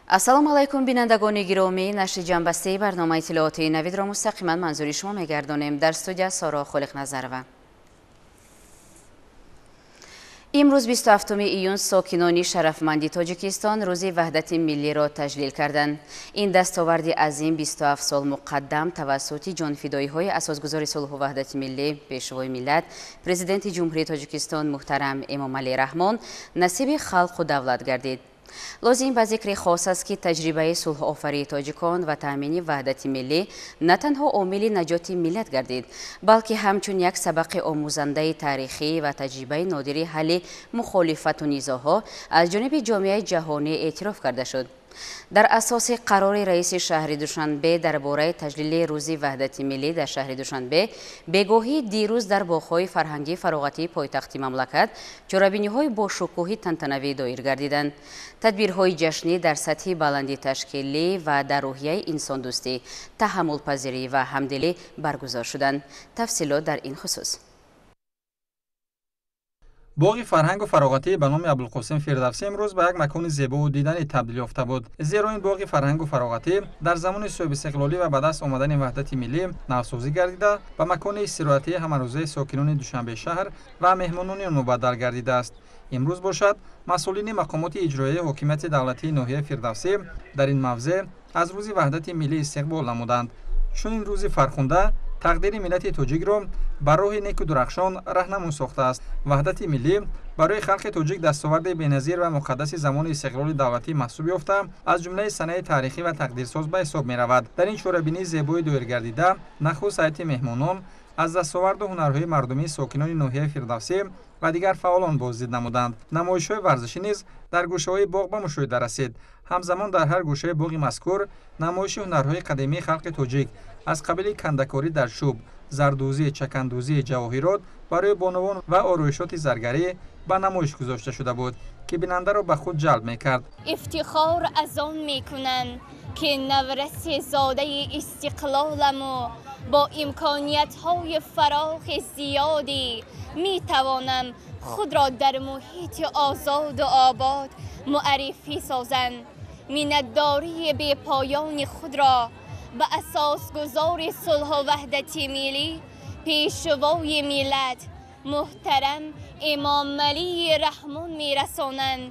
ассалому алайкум бинандагони гиромӣ, нашри ҷанбастаи барномаи иттилооти навидро мустақиман манзури шумо мегардонем. дар студия Соро Холиқназарова. имрӯз 27 июн сокинони шарафманди Тоҷикистон рӯзи ваҳдати миллиро таҷлил карданд. ин дастоварди азим 27 сол муқаддам тавассути ҷонфидоиҳои асосгузори сулҳу ваҳдати миллӣ, пешвои миллат, президенти ҷумҳурии Тоҷикистон муҳтарам Эмомалӣ Раҳмон насиби халқу давлат гардид. лозим ба зикри хос аст ки таҷрибаи сулҳуофарии тоҷикон ва таъмини ваҳдати миллӣ на танҳо омили наҷоти миллат гардид, балки ҳамчун як сабақи омӯзандаи тарихӣ ва таҷрибаи нодири ҳалли мухолифату низоъҳо аз ҷониби ҷомеаи ҷаҳонӣ эътироф карда шуд. дар асоси қарори раиси шаҳри Душанбе дар бораи таҷлили рӯзи ваҳдати миллӣ дар шаҳри Душанбе, бегоҳии дирӯз дар боғҳои фарҳангии фароғатии пойтахти мамлакат чорабиниҳои бошукӯҳи тантанавӣ доир гардиданд. тадбирҳои ҷашнӣ дар сатҳи баланди ташкилӣ ва дар рӯҳияи инсондӯстӣ, таҳаммулпазирӣ ва ҳамдилӣ баргузор шуданд. тафсилот дар ин хусус. боғи фарҳангу фароғатӣ ба номи Абулқосим Фирдавсӣ имрӯз ба як макони зебову диданӣ табдил ёфта буд. зеро ин боғи фарҳангу фароғатӣ дар замони соҳиби истиқлолӣ ва ба даст омадани ваҳдати миллӣ навсозӣ гардида ба макони истироҳатии ҳамарӯзаи сокинони Душанбеи шаҳр ва меҳмонони он мубаддал гардидааст. имрӯз бошад масъулини мақомоти иҷроияи ҳокимияти давлатии ноҳияи Фирдавсӣ дар ин мавзеъ аз рӯзи ваҳдати миллӣ истиқбол намуданд. чунин рӯзи фархунда тақдири миллати тоҷикро ба роҳи неку дурахшон раҳнамун сохтааст. ваҳдати миллӣ барои халқи тоҷик дастоварди беназир ва муқаддаси замони истиқлоли давлатӣ маҳсуб ёфта, аз ҷумлаи санаи таърихӣ ва тақдирсоз ба ҳисоб меравад. дар ин чорабинии зебои доиргардида нахуст ҳайати меҳмонон аз дастоварду ҳунарҳои мардумии сокинони ноҳияи Фирдавсӣ ва дигар фаъолон боздид намуданд. намоишҳои варзишӣ низ дар гӯшаҳои боғ ба мушоҳида расид. ҳамзамон дар ҳар гӯшаи боғи мазкур намоиши ҳунарҳои қадимии халқи тоҷик аз қабили кандакорӣ дар шӯб, зардӯзӣ, чакандӯзӣ, ҷавоҳирот барои бонувон ва ороишоти заргарӣ ба намоиш гузошта шуда буд, ки бинандаро ба худ ҷалб мекард. ифтихор аз он мекунанд ки навраси зодаи истиқлоламу бо имкониятҳои фароғи зиёдӣ метавонам худро дар муҳити озоду обод муаррифӣ созанд. миннатдории бепоёни худро ба асосгузори сулҳу ваҳдати миллӣ, пешвои миллат муҳтарам Эмомалии Раҳмон мерасонанд,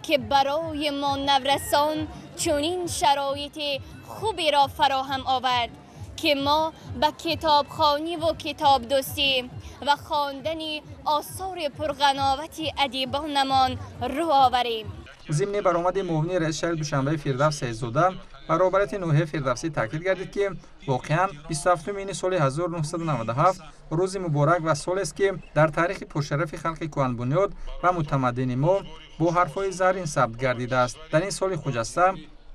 ки барои мо наврасон чунин шароити хуберо фароҳам овард, ки мо ба китобхониву китобдӯстӣ ва хондани осори пурғановати адибонамон рӯ оварем. зимни баромади муовини раиси шаҳри Душанбеи Фирдавс Саидзода баробарияти ноҳияи Фирдавсӣ таъкид гардид, ки воқеан 27 июни соли 1997 рӯзи муборак ва солест, ки дар таърихи пуршарафи халқи кӯҳанбунёд ва мутамаддини мо бо ҳарфҳои заррин сабт гардидааст. дар ин соли хуҷаста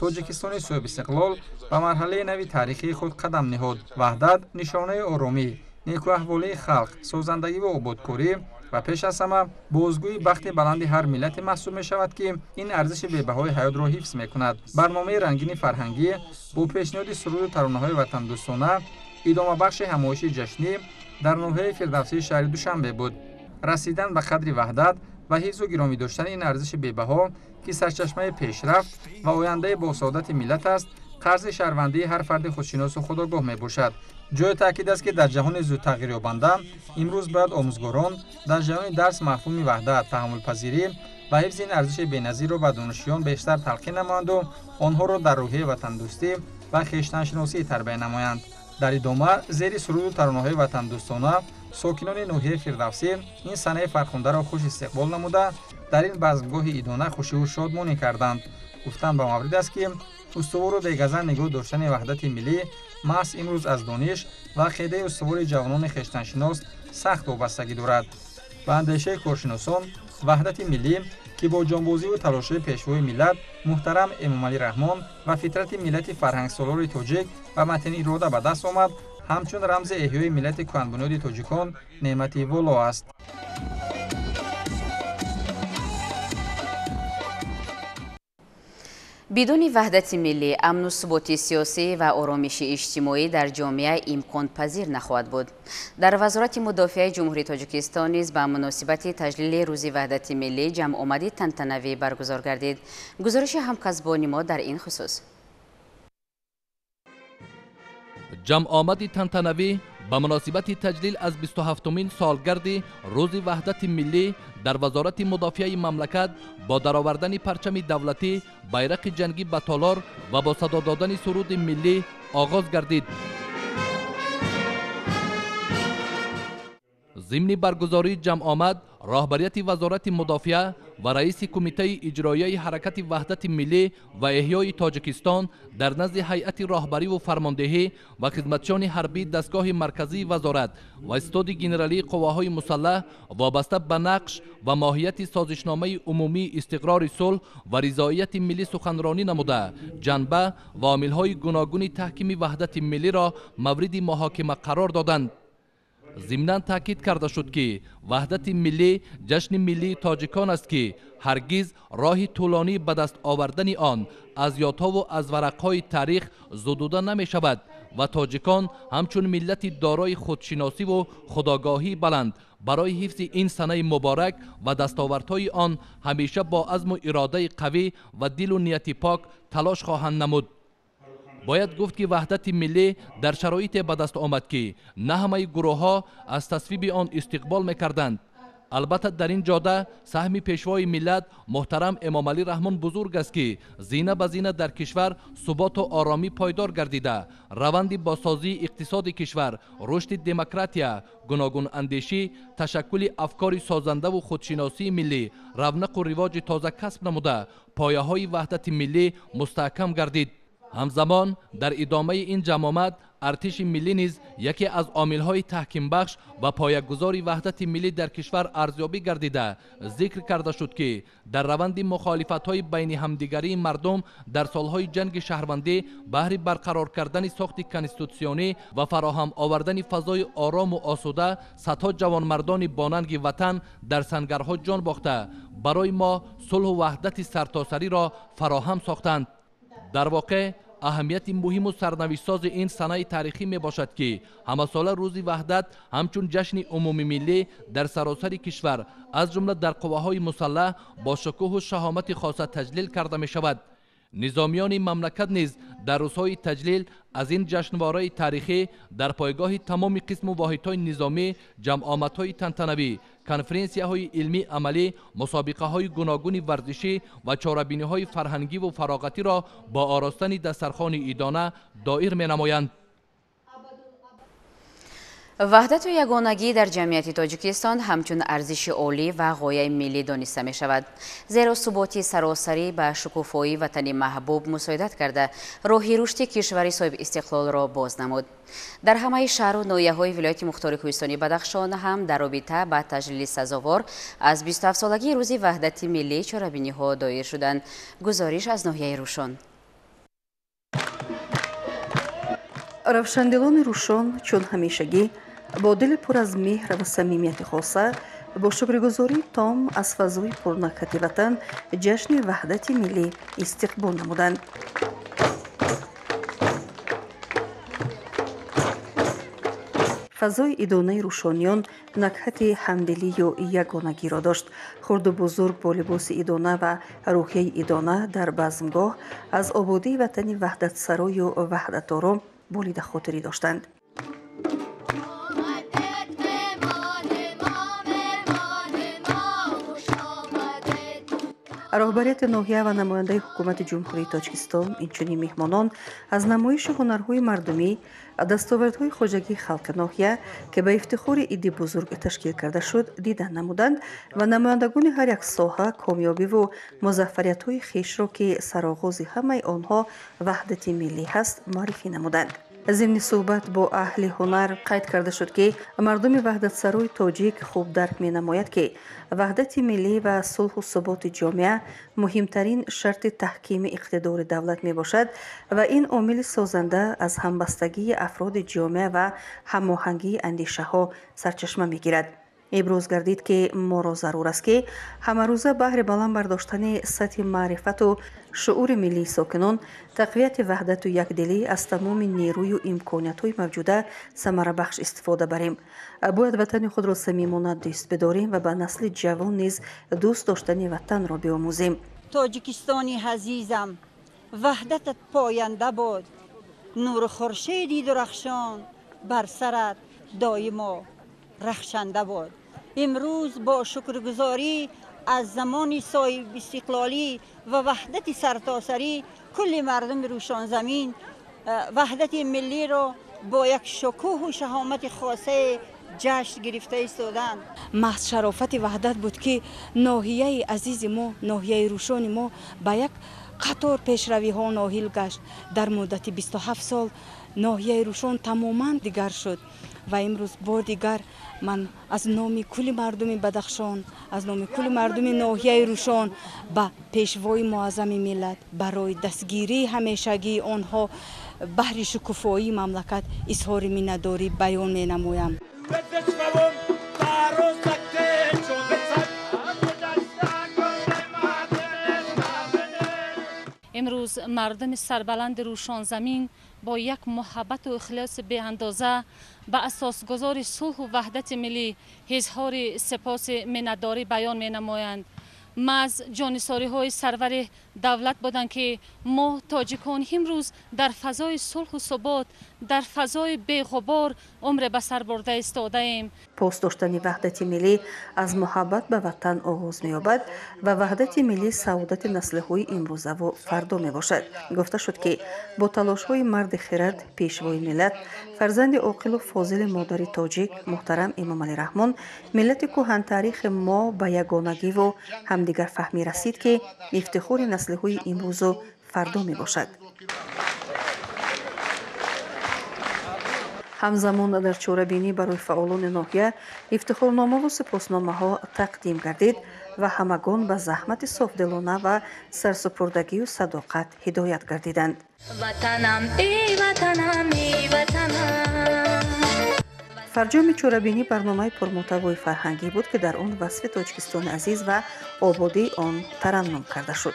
Тоҷикистони соҳибистиқлол ба марҳалаи нави таърихии худ қадам неҳод. ваҳдат нишонаи оромӣ, некӯаҳволии халқ, созандагӣ ва ободкорӣ ва пеш аз ҳама бозгӯи бахти баланди ҳар миллате маҳсуб мешавад, ки ин арзиши бебаҳои ҳаётро ҳифз мекунад. барномаи рангини фарҳангӣ бо пешниҳоди суруду таронаҳои ватандӯстона идомабахши ҳамоиши ҷашнӣ дар ноҳияи Фирдавсии шаҳри Душанбе буд. расидан ба қадри ваҳдат ва ҳифзу гиромӣ доштани ин арзиши бебаҳо, ки сарчашмаи пешрафт ва ояндаи босаодати миллат аст, қарзи шаҳрвандии ҳар фарди худшиносу худогоҳ мебошад. ҷои таъкид аст, ки дар ҷаҳони зудтағйирёбанда имрӯз бояд омӯзгорон дар ҷараёни дарс мафҳуми ваҳдат, таҳаммулпазирӣ ва ҳифзи ин арзиши беназирро ба донишҷӯён бештар талқин намоянду онҳоро дар рӯҳияи ватандӯстӣ ва хештаншиносӣ тарбия намоянд. дар идома зери суруду таронаҳои ватандӯстона сокинони ноҳияи Фирдавсӣ ин санаи фархундаро хуш истиқбол намуда дар ин базмгоҳи идона хушиву шодмонӣ карданд. гуфтан ба маврид аст, ки устувору бегазан нигоҳ доштани ваҳдати миллӣ маҳз имрӯз аз дониш ва ақидаи устувори ҷавонони хештаншинос сахт вобастагӣ дорад. ба андешаи коршиносон ваҳдати миллӣ, ки бо ҷонбозиву талошҳои пешвои миллат муҳтарам Эмомалӣ Раҳмон ва фитрати миллати фарҳангсолори тоҷик ва матни ирода ба даст омад, ҳамчун рамзи эҳёи миллати кӯҳанбунёди тоҷикон неъмати воло аст. بدون وحدت ملی، امن و ثبات سیاسی و آرامش اجتماعی در جامعه امکان پذیر نخواهد بود. در وزارت مدافع جمهوری تاجیکستان نیز به مناسبت تجلیل روز وحدت ملی جمع آمدی تنتنوی برگزار گردید. گزارش همکسبان ما در این خصوص. جمع آمدی تنتنوی به مناسبت تجلیل از 27مین سالگرد روز وحدت ملی در وزارت مدافع مملکت با درآوردن پرچم دولتی، بیرق جنگی به تالار و با صدا دادن سرود ملی آغاز گردید. ضمن برگزاری جمع آمد، راهبریت وزارت مدافع و رئیس کمیته اجرایی حرکت وحدت ملی و احیای تاجیکستان در نزد هیئت راهبری و فرماندهی و خدمتچان حربی دستگاه مرکزی وزارت و استاد گنرالی قواهای مسلح وابسته به نقش و ماهیت سازشنامه عمومی استقرار صلح و رضایت ملی سخنرانی نموده، جنبه و عامل‌های گوناگون تحکیم وحدت ملی را مورد محاکمه قرار دادند. ضمناً تاکید کرده شد که وحدت ملی جشن ملی تاجیکان است که هرگز راه طولانی به دست آوردن آن از یادها و از ورقهای تاریخ زدوده نمی شود و تاجیکان همچون ملت دارای خودشناسی و خودآگاهی بلند برای حفظ این سنه مبارک و دستاوردهای آن همیشه با عزم و اراده قوی و دل و نیت پاک تلاش خواهند نمود. باید گفت که وحدت ملی در شرایط به دست آمد که نه همه گروه ها از تصویب آن استقبال میکردند. البته در این جاده سهم پیشوای ملت محترم امام علی رحمان بزرگ است که زینه به زینه در کشور ثبات و آرامی پایدار گردیده، روند بازسازی اقتصاد کشور، رشد دموکراتیا، گوناگون اندیشی، تشکل افکار سازنده و خودشناسی ملی، رونق و رواج تازه کسب نموده، پایه های وحدت ملی مستحکم گردید. همزمان در ادامه این جمع آمد، ارتش ملی نیز یکی از عامل‌های تحکیم بخش و پایه‌گذار وحدت ملی در کشور ارزیابی گردیده. ذکر کرده شد که در روند مخالفت‌های بین همدیگری مردم در سالهای جنگ شهروندی بهر برقرار کردن ساخت کنستیتوسیونی و فراهم آوردن فضای آرام و آسوده صدها جوانمردان باننگ وطن در سنگرها جان باخته برای ما صلح و وحدت سرتاسری را فراهم ساختند. در واقع اهمیت مهم و سرنوشت ساز این سنه تاریخی می باشد که همه ساله روز وحدت همچون جشن عمومی ملی در سراسر کشور از جمله در قواهای مسلح با شکوه و شهامت خاصه تجلیل کرده می شود. نظامیان مملکت نیز در روزهای تجلیل از این جشنواره تاریخی در پایگاه تمام قسم و واحدهای نظامی جمع آمدهای تنتنوی، کنفرانسیاهای علمی عملی، مسابقه های گوناگون ورزشی و چاره‌بینی های فرهنگی و فراغتی را با آراستن دسترخوان عیدانه دایر می نمایند. وحدت و یگانگی در جمعیت تاجیکستان همچون ارزش عالی و غایه ملی دانسته می شود. زیرا ثبات سراسری به شکوفایی وطن محبوب مساعدت کرده راه رشد کشور صاحب استقلال را باز نمود. در همه شهر و ناحیه‌های ولایت مختار کوهستانی بدخشان هم در رابطه با تجلیل سزاوار از 27 سالگی روز وحدت ملی چاره‌بینی‌ها دایر شدند. گزارش از ناحیه روشن. равшандилони рӯшон чун ҳамешагӣ бо дили пур аз меҳр ва самимияти хоса бо шукргузории том аз фазои пурнакҳати ватан ҷашни ваҳдати миллӣ истиқбол намуданд. фазои идонаи рӯшониён накҳати ҳамдилию ягонагиро дошт. хурду бузург бо либоси идона ва рӯҳияи идона дар базмгоҳ аз ободии ватани ваҳдатсарою ваҳдатором болида хотирӣ доштанд. роҳбарияти ноҳия ва намояндаи ҳукумати ҷумҳурии тоҷикистон инчунин меҳмонон аз намоиши ҳунарҳои мардумӣ, дастовардҳои хоҷагии халқи ноҳия ки ба ифтихори иди бузург ташкил карда шуд дидан намуданд ва намояндагони ҳар як соҳа комёбиву музаффариятҳои хешро ки сароғози ҳамаи онҳо ваҳдати миллӣ ҳаст маърифӣ намуданд. ضمن صحبت با اهل هنر قید کرده شد که مردم وحدت سرای تاجیک خوب درک می نماید که وحدت ملی و صلح و ثبات جامعه مهمترین شرط تحکیم اقتدار دولت می باشد و این عامل سازنده از همبستگی افراد جامعه و هماهنگی اندیشه ها سرچشمه می گیرد. иброз гардид ки моро зарур аст ки ҳамарӯза баҳри баланд бардоштани сатҳи маърифату шуъури миллии сокинон тақвияти ваҳдату якдилӣ аз тамоми нерӯю имкониятҳои мавҷуда самарабахш истифода барем. бояд ватани худро самимона дӯст бидорем ва ба насли ҷавон низ дӯст доштани ватанро биомӯзем. тоҷикистони азизам, ваҳдатат поянда бод, нури хуршеди дурахшон бар сарат доимо рахшанда бод. имрӯз бо шукргузорӣ аз замони соҳиб истиқлолӣ ва ваҳдати сартосарӣ кулли мардуми рӯшонзамин ваҳдати миллиро бо як шукӯҳу шаҳомати хоса ҷашн гирифта истоданд. маҳз шарофати ваҳдат буд ки ноҳияи азизи мо, ноҳияи рӯшони мо ба як қатор пешравиҳо ноҳил гашт. дар муддати 27 сол ноҳияи рӯшон тамоман дигар шуд ва имрӯз бор дигар ман аз номи кулли мардуми Бадахшон, аз номи кулли мардуми ноҳияи рӯшон ба пешвои муаззами миллат барои дастгирии ҳамешагии онҳо баҳри шукуфоии мамлакат изҳори миннатдорӣ баён менамоям. امروز مردم سربلند روشان زمین با یک محبت و اخلاص بی اندازه به اساسگذار صلح و وحدت ملی اظهار سپاس منتداری بیان می نمایند. از جانثاری های سرور دولت بودند که ما تاجیکان امروز در فضای صلح و ثبات در فضای بی‌غبار عمر به سر برده ایستاده ایم. پاس داشتن وحدت ملی از محبت به وطن آغاز می‌یابد و وحدت ملی سعادت نسل‌های امروزه و فردا میباشد. گفته شد که با تلاش‌های مرد خرد پیشوای ملت فرزند عاقل و فاضل مادر تاجیک محترم امام علی رحمان ملت کهن تاریخ ما به یگانگی و همدیگر فهمی رسید که افتخار نسل‌های امروز و فردا میباشد. همزمان در چوره‌بینی برای فعالان ناحیه افتخارنامه و سپاسنامه‌ها تقدیم گردید و همگان به زحمت صافدلانه و سرسپردگی و صداقت هدایت گردیدند. وطنم ای وطنم ای وطنم. فرجام چوره‌بینی برنامه پرمحتوای فرهنگی بود که در آن وصف تاجیکستان عزیز و آبادی آن ترنم کرده شد.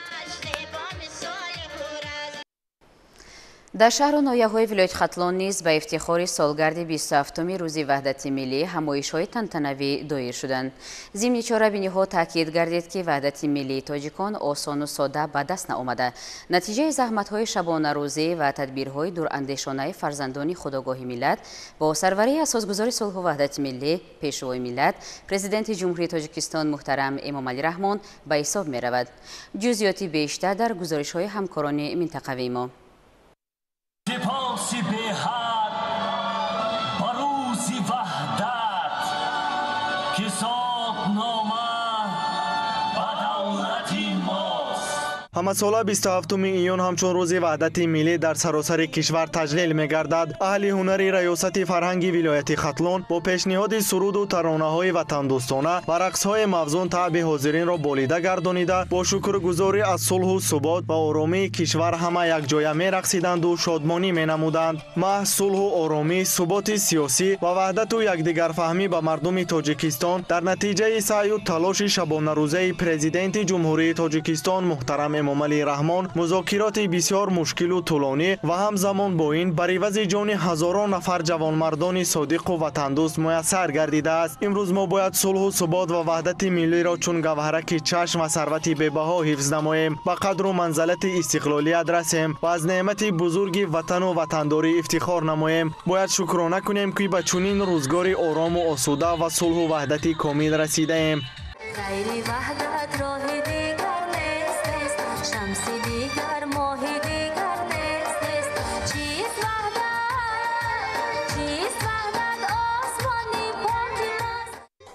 در شهر و ناحیه‌های ولایت ختلان نیز به افتخار سالگرد 27 روز وحدت ملی همایش‌های تنتنوی دایر شدند. ضمن چاره‌بینی‌ها تاکید گردید که وحدت ملی تاجیکان آسان و ساده به دست نآمده. نتیجه زحمت‌های شبانه روزی و تدبیرهای دوراندیشانه فرزندان خودآگاه ملت با سروری اساسگذار صلح و وحدت ملی پیشوای ملت پرزیدنت جمهوری تاجیکستان محترم امام علی رحمان به حساب می‌رود. جزئیاتی بیشتر در گزارش‌های همکاران منطقوی ما. سپاسی به حد بروزی وحدت که ساقنامه به دولتی ماست. ҳамасола 27 июн ҳамчун рӯзи ваҳдати миллӣ дар саросари кишвар таҷлил мегардад. аҳли ҳунари раёсати фарҳанги вилояти хатлон бо пешниҳоди суруду таронаҳои ватандӯстона ва рақсҳои мавзун таъби ҳозиринро болида гардонида бо шукргузорӣ аз сулҳу субот ва оромии кишвар ҳама якҷоя мерақсиданду шодмонӣ менамуданд. маҳз сулҳу оромӣ, суботи сиёсӣ ва ваҳдату якдигарфаҳмӣ ба мардуми тоҷикистон дар натиҷаи саъю талоши шабонарӯзаи президенти ҷумҳурии тоҷикистон муҳтарам امام علی رحمان مذاکرات بسیار مشکل و طولانی و همزمان با این بر عوض جان هزاران نفر جوانمردان صادق و وطندوست میسر گردیده است. امروز ما باید صلح و ثبات و وحدت ملی را چون گوهرک چشم و ثروت به‌بها حفظ نماییم، به قدر و منزلت استقلالیت رسیم و از نعمت بزرگ وطن و وطنداری افتخار نماییم. باید شکرانه کنیم که به چنین روزگار آرام و آسوده و صلح و وحدت کامل رسیده ایم.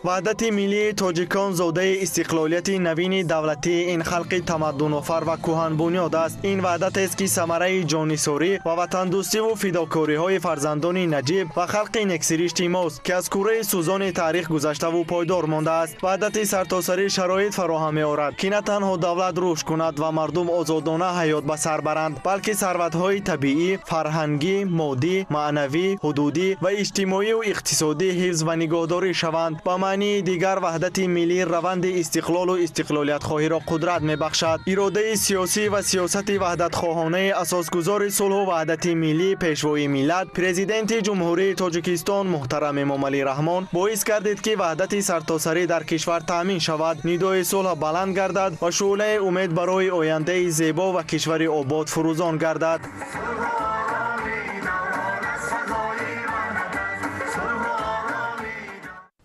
وحدت ملی تاجیکان زاده استقلالیت نوین دولتی این خلق تمدن‌آفر و کهن بنیاد است. این وحدت است که ثمره جانثاری و وطن‌دوستی و فداکاری‌های فرزندان نجیب و خلق نکسرشت ماست که از کره سوزان تاریخ گذشته و پایدار مانده است. وحدت سرتاسری شرایط فراهم می‌آورد که نه تنها دولت رشد کند و مردم آزادانه حیات به سر برند، بلکه ثروت‌های طبیعی، فرهنگی، مادی، معنوی، حدودی و اجتماعی و اقتصادی حفظ و نگهداری شوند. به معنی دیگر وحدت ملی روند استقلال و استقلالیت خواهی را قدرت میبخشد. اراده سیاسی و سیاست وحدت خواهانه اساسگذار صلح و وحدت ملی پیشوای ملت پرزیدنت جمهوری تاجیکستان محترم امامعلی رحمان باعث گردید که وحدت سرتاسری در کشور تامین شود، ندای صلح بلند گردد و شعله امید برای آینده زیبا و کشور آباد فروزان گردد.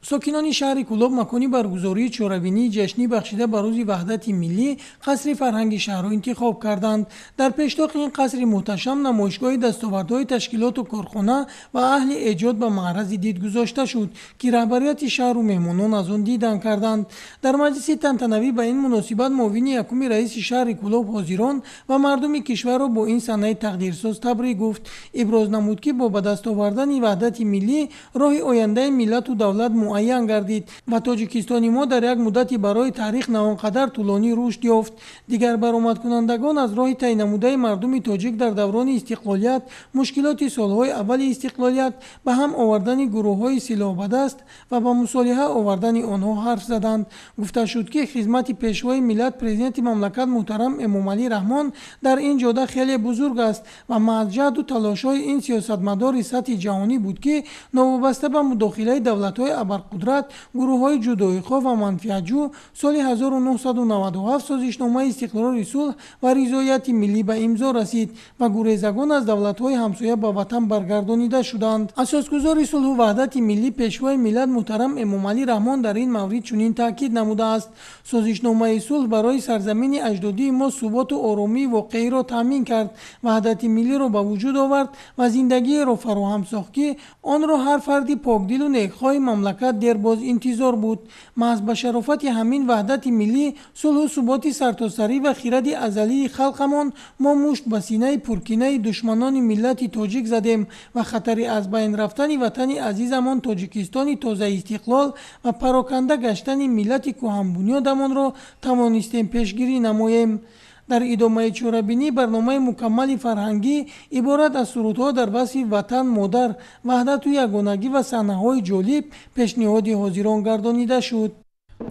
ساکنان شهر کلوب مکانی برگزاری چهاربینی جشنی بخشیده به روز وحدت ملی قصر فرهنگ شهر را انتخاب کردند. در پیشتاق این قصر محتشم نمایشگاه دستاوردهای تشکیلات و کارخانه و اهل ایجاد به معرض دید گذاشته شد که رهبریت شهر و مهمانان از آن دیدن کردند. در مجلس تنتنوی به این مناسبت معاون یکم رئیس شهر کلوب حاضران و مردم کشور را با این صنایع تقدیرساز تبریک گفت. ابراز نمود که با به دست آوردن وحدت ملی راه آینده ملت و دولت معین گردید و تاجیکستان ما در یک مدتی برای تاریخ نه آنقدر طولانی رشد یافت. دیگر برآمد کنندگان از راه طی نموده مردم تاجیک در دوران استقلالیت مشکلات سالهای اول استقلالیت به هم آوردن گروه‌های سلاح به دست و به مصالحه آوردن آنها حرف زدند. گفته شد که خدمت پیشوای ملت پرزیدنت مملکت محترم امامعلی رحمان در این جهت خیلی بزرگ است و مجهود و تلاش‌های این سیاستمدار سطح جهانی بود که نوابسته به مداخله دولت‌های ابرقدرت گروه‌های جدایی‌خواه و منفعت‌جو سال 1997 سازشنامه استقرار صلح و رضایت ملی به امضا رسید و گریزگان از دولت‌های همسایه به وطن برگردانیده شدند. اساسگذار صلح و وحدت ملی پیشوای ملت محترم امامعلی رحمان در این مورد چنین تاکید نموده است: سازشنامه صلح برای سرزمین اجدادی ما ثبات و آرامی واقعی را تامین کرد، وحدت ملی را به وجود آورد و زندگی را فراهم ساخت که آن را هر فردی پاکدل و نیکخواه مملکت در باز انتظار بود. محض به شرافت همین وحدت ملی، صلح و ثبات سرتاسری و خرد ازلی خلقمان ما مشت به سینه پرکینه دشمنان ملت تاجیک زدیم و خطر از بین رفتن وطن عزیزمان تاجیکستان تازه استقلال و پراکنده گشتن ملت کهن بنیادمان را توانستیم پیشگیری نماییم. در ادامه چهاربینی برنامه مکمل فرهنگی عبارت از سرودها در وصف وطن مادر، وحدت و یگانگی و صحنه‌های جالب پیشنهاد حاضران گردانیده شد.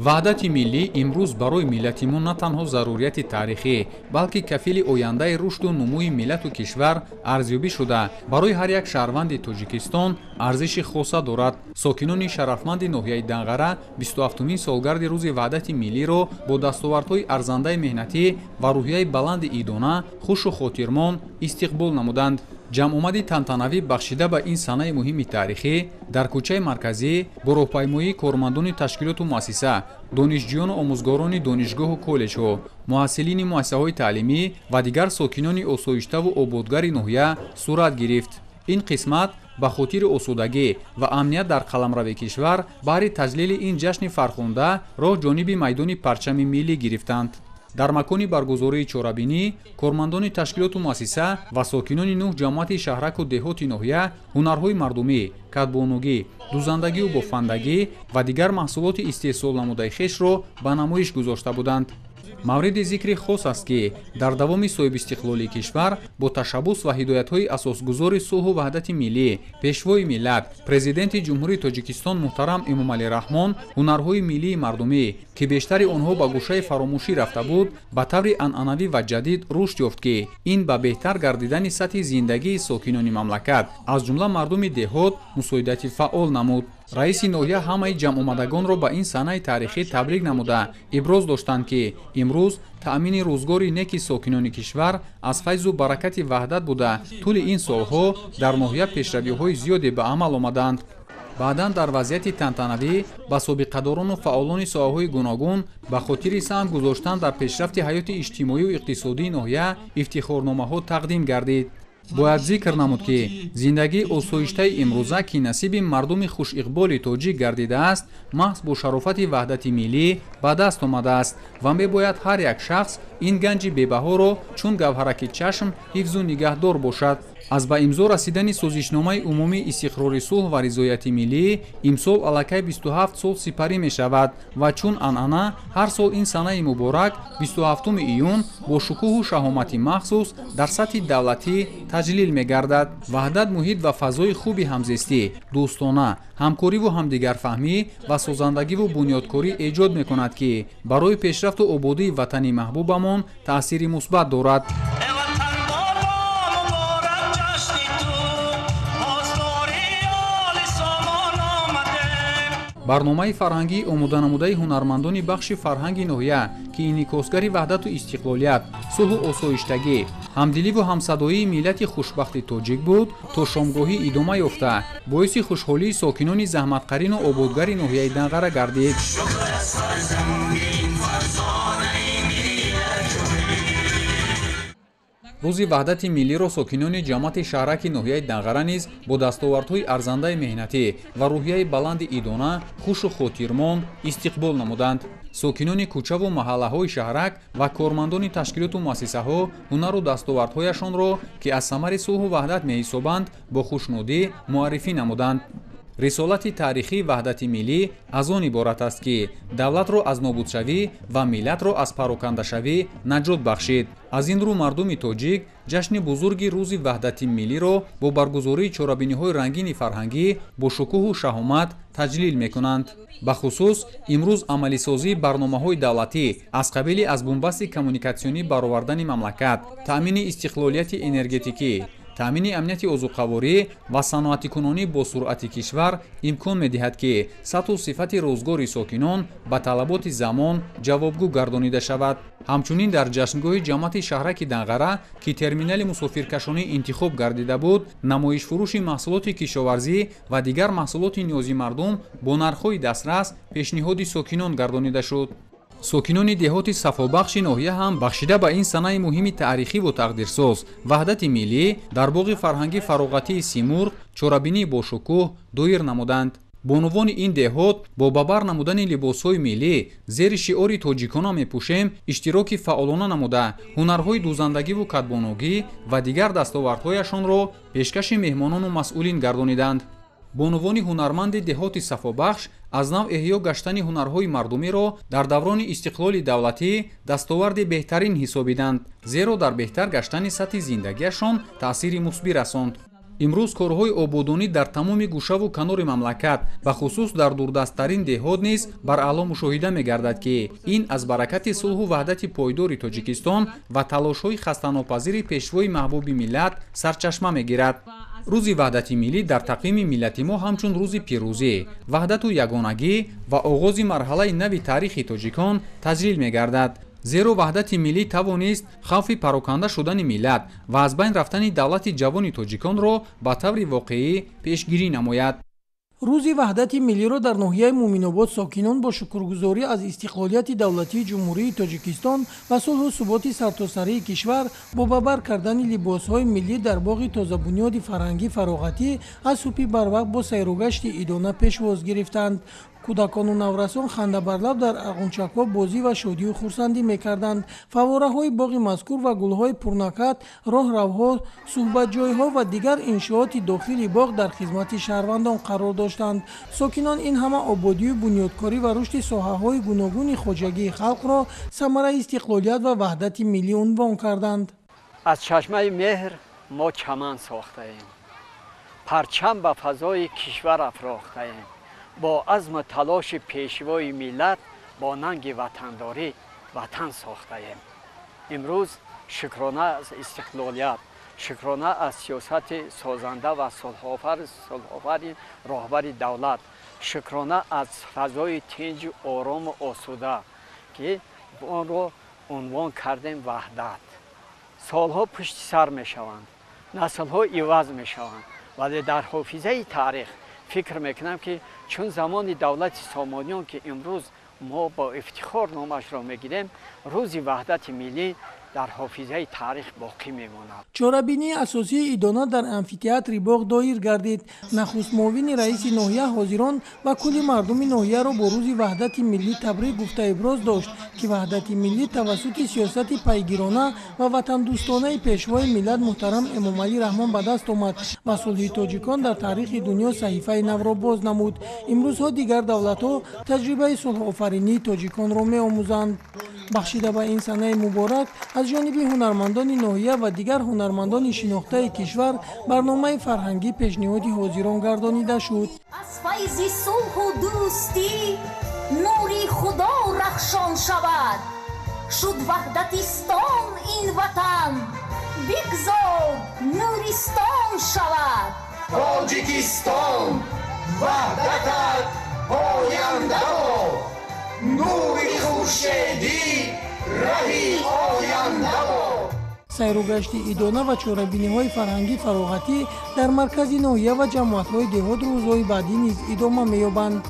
وحدت ملی امروز برای ملت ما نه تنها ضروریت تاریخی بلکه کفیل آینده رشد و نموی ملت و کشور ارزیابی شده برای هر یک شهروند تاجیکستان ارزش خاص دارد. ساکنان شرفمند ناحیه دنغره 27مین سالگرد روز وحدت ملی را با دستاوردهای ارزنده مهنتی و روحیه بلند ایدانه خوش و خاطرمان استقبال نمودند. جمع‌آمدی تنتنوی بخشیده به این صحنه مهم تاریخی در کوچه مرکزی با راهپیمایی کارمندان تشکیلات و مؤسسه، دانشجویان و آموزگاران دانشگاه و کالج‌ها، محصلین مؤسسه‌های تعلیمی و دیگر ساکنان آسایشته و آبادگر ناحیه صورت گرفت. این قسمت به خاطر آسودگی و امنیت در قلمرو کشور برای تجلیل این جشن فرخنده راه جانب میدان پرچم ملی گرفتند. در مکان برگزاری چهاربینی کارمندان تشکیلات و مؤسسه و ساکنان نه جماعت شهرک و دهات ناحیه هنرهای مردمی، کدبانوگی، دوزندگی و بافندگی و دیگر محصولات استحصال نموده خویش را به نمایش گذاشته بودند. مورد ذکر خاص است که در دوام صاحب استقلالی کشور با تشبث و هدایت‌های اساسگذار صلح و وحدت ملی پیشوای ملت پرزیدنت جمهوری تاجیکستان محترم امامعلی رحمان هنرهای ملی مردمی که بیشتر آنها به گوشه فراموشی رفته بود به طور عنعنوی و جدید رشد یافت که این به بهتر گردیدن سطح زندگی ساکنان مملکت از جمله مردم دهات مساعدت فعال نمود. رئیس ناحیه همه جمع آمدگان را به این صحنه تاریخی تبریک نموده ابراز داشتند که امروز تأمین روزگار نیک ساکنان کشور از فیض و برکت وحدت بوده طول این سالها در ناحیه پیشروی‌های زیادی به عمل آمدند. بعداً در وضعیت تنتنوی با سابقه‌داران و فعالان ساحه‌های گوناگون به خاطر سهم گذاشتن در پیشرفت حیات اجتماعی و اقتصادی ناحیه افتخارنامه‌ها تقدیم گردید. باید ذکر نمود که زندگی آسایشته امروزه که نصیب مردم خوش اقبال تاجیک گردیده است محض با شرافت وحدت ملی به دست آمده است و میباید هر یک شخص این گنج بی‌بها را چون گوهرک چشم حفظ و نگهدار باشد. аз ба имзо расидани созишномаи умумии истиқрори сулҳ ва ризояти миллӣ имсол аллакай 27 сол сипарӣ мешавад ва чун анъана ҳар сол ин санаи муборак 27 июн бо шукӯҳу шаҳомати махсус дар сатҳи давлатӣ таҷлил мегардад. ваҳдат муҳит ва фазои хуби ҳамзистӣ, дӯстона, ҳамкориву ҳамдигарфаҳмӣ ва созандагиву бунёдкорӣ эҷод мекунад ки барои пешрафту ободии ватани маҳбубамон таъсири мусбат дорад. барномаи фарҳангии омоданамудаи ҳунармандони бахши фарҳанги ноҳия ки инъикосгари ваҳдату истиқлолият, сулҳу осоиштагӣ, ҳамдиливу ҳамсадоии миллати хушбахти тоҷик буд, то шомгоҳӣ идома ёфта боиси хушҳолии сокинони заҳматқарину ободгари ноҳияи Данғара гардид. рӯзи ваҳдати миллиро сокинони ҷамъати шаҳраки ноҳияи Данғара низ бо дастовардҳои арзандаи меҳнатӣ ва рӯҳияи баланди идона хушу хотирмон истиқбол намуданд. сокинони кӯчаву маҳаллаҳои шаҳрак ва кормандони ташкилоту муассисаҳо ҳунару дастовардҳояшонро ки аз самари сулҳу ваҳдат меҳисобанд бо хушнудӣ муаррифӣ намуданд. рисолати таърихии ваҳдати миллӣ аз он иборат аст ки давлатро аз нобудшавӣ ва миллатро аз парокандашавӣ наҷот бахшид. аз ин рӯ мардуми тоҷик ҷашни бузурги рӯзи ваҳдати миллиро бо баргузории чорабиниҳои рангини фарҳангӣ бо шукӯҳу шаҳомат таҷлил мекунанд. бахусус имрӯз амалисозии барномаҳои давлатӣ аз қабили аз бумбасти коммуникатсионӣ баровардани мамлакат, таъмини истиқлолияти энергетикӣ, таъмини амнияти озуқаворӣ ва саноатикунонӣ бо суръати кишвар имкон медиҳад ки сатҳу сифати рӯзгори сокинон ба талаботи замон ҷавобгӯ гардонида шавад. ҳамчунин дар ҷашнгоҳи ҷамъати шаҳраки Данғара ки терминали мусофиркашонӣ интихоб гардида буд, намоишфурӯши маҳсулоти кишоварзӣ ва дигар маҳсулоти ниёзи мардум бо нархҳои дастрас пешниҳоди сокинон гардонида шуд. сокинони деҳоти сафобахши ноҳия ҳам бахшида ба ин санаи муҳими таърихиву тақдирсоз ваҳдати миллӣ дар боғи фарҳангӣ фароғатии Симурғ чорабинии бошукӯҳ доир намуданд. бонувони ин деҳот бо бабар намудани либосҳои миллӣ зери шиори тоҷикона мепӯшем иштироки фаъолона намуда ҳунарҳои дӯзандагиву катбоногӣ ва дигар дастовардҳояшонро пешкаши меҳмонону масъулин гардониданд. бонувони ҳунарманди деҳоти сафобахш аз нав эҳё гаштани ҳунарҳои мардумиро дар даврони истиқлоли давлатӣ дастоварди беҳтарин ҳисобиданд, зеро дар беҳтар гаштани сатҳи зиндагиашон таъсири мусбӣ расонд. имрӯз корҳои ободонӣ дар тамоми гӯшаву канори мамлакат ба хусус дар дурдасттарин деҳот низ баръало мушоҳида мегардад ки ин аз баракати сулҳу ваҳдати пойдори Тоҷикистон ва талошҳои хастанопазири пешвои маҳбуби миллат сарчашма мегирад. рӯзи ваҳдати миллӣ дар тақвими миллати мо ҳамчун рӯзи пирӯзӣ, ваҳдату ягонагӣ ва оғози марҳалаи нави таърихи тоҷикон таҷлил мегардад. зеро ваҳдати миллӣ тавонист хавфи пароканда шудани миллат ва аз байн рафтани давлати ҷавони тоҷиконро ба таври воқеӣ пешгирӣ намояд. рӯзи ваҳдати миллиро дар ноҳияи Муъминобод сокинон бо шукргузорӣ аз истиқлолияти давлатии ҷумҳурии Тоҷикистон ва сулҳу суботи сартосарии кишвар бо бабар кардани либосҳои миллӣ дар боғи тозабунёди фарҳангӣ фароғатӣ аз субҳи барвақт бо сайрогашти идона пешвоз гирифтанд. кӯдакону наврасон хандабарлаб дар арғунчакҳо бозӣ ва шодию хурсандӣ мекарданд. фаввораҳои боғи мазкур ва гулҳои пурнакат, роҳравҳо, суҳбатҷойҳо ва дигар иншооти дохили боғ дар хизмати шаҳрвандон қарор доштанд. сокинон ин ҳама ободию бунёдкорӣ ва рушди соҳаҳои гуногуни хоҷагии халқро самараи истиқлолият ва ваҳдати миллӣ унвон карданд. аз чашмаи меҳр мо чаман сохтаем, парчам ба фазои кишвар афрохтаем, бо азму талоши пешвои миллат бо нанги ватандорӣ ватан сохтаем. имрӯз шукрона аз истиқлолият, шукрона аз сиёсати созанда ва сулҳовари роҳбари давлат, шукрона аз фазои тинҷу орому осуда ки онро унвон кардем ваҳдат. солҳо пушти сар мешаванд, наслҳо иваз мешаванд, вале дар ҳофизаи таърих фикр мекунам ки чун замони давлати Сомониён ки имрӯз мо бо ифтихор номашро мегирем, рӯзи ваҳдати миллӣ در حافظه تاریخ باقی میماند. چورابینی اساسی ایدونا در امفی‌تئاتر باغ دایر گردید. نخست معاون رئیس ناحیه حاضران و کل مردم ناحیه را با روز وحدت ملی تبریک گفته ابراز داشت که وحدت ملی توسط سیاست پیگیرانه و وطن دوستانه پیشوای ملت محترم امامعلی رحمان به دست آمد و صلح تاجیکان در تاریخ دنیا صحیفه نو را باز نمود. امروزها دیگر دولت‌ها تجربه صلح آفرینی تاجیکان را می‌آموزند. بخشیده به این سنه مبارک از جانب هنرمندان ناحیه و دیگر هنرمندان شناخته کشور برنامه فرهنگی پیشنهادی حاضران گردانیده شد. از فیض صلح و دوستی نوری خدا رخشان شود، شد وحدتستان این وطن، بگذار نورستان شود. تاجیکستان وحدتت پاینده باد، نوری خورشیدی رهی آینده باد. سیر و گشت ایدانه و چورابینی‌های فرهنگی فراغتی در مرکز ناحیه و جماعت‌های دهات روزهای بعدی نیز ادامه می‌یابند.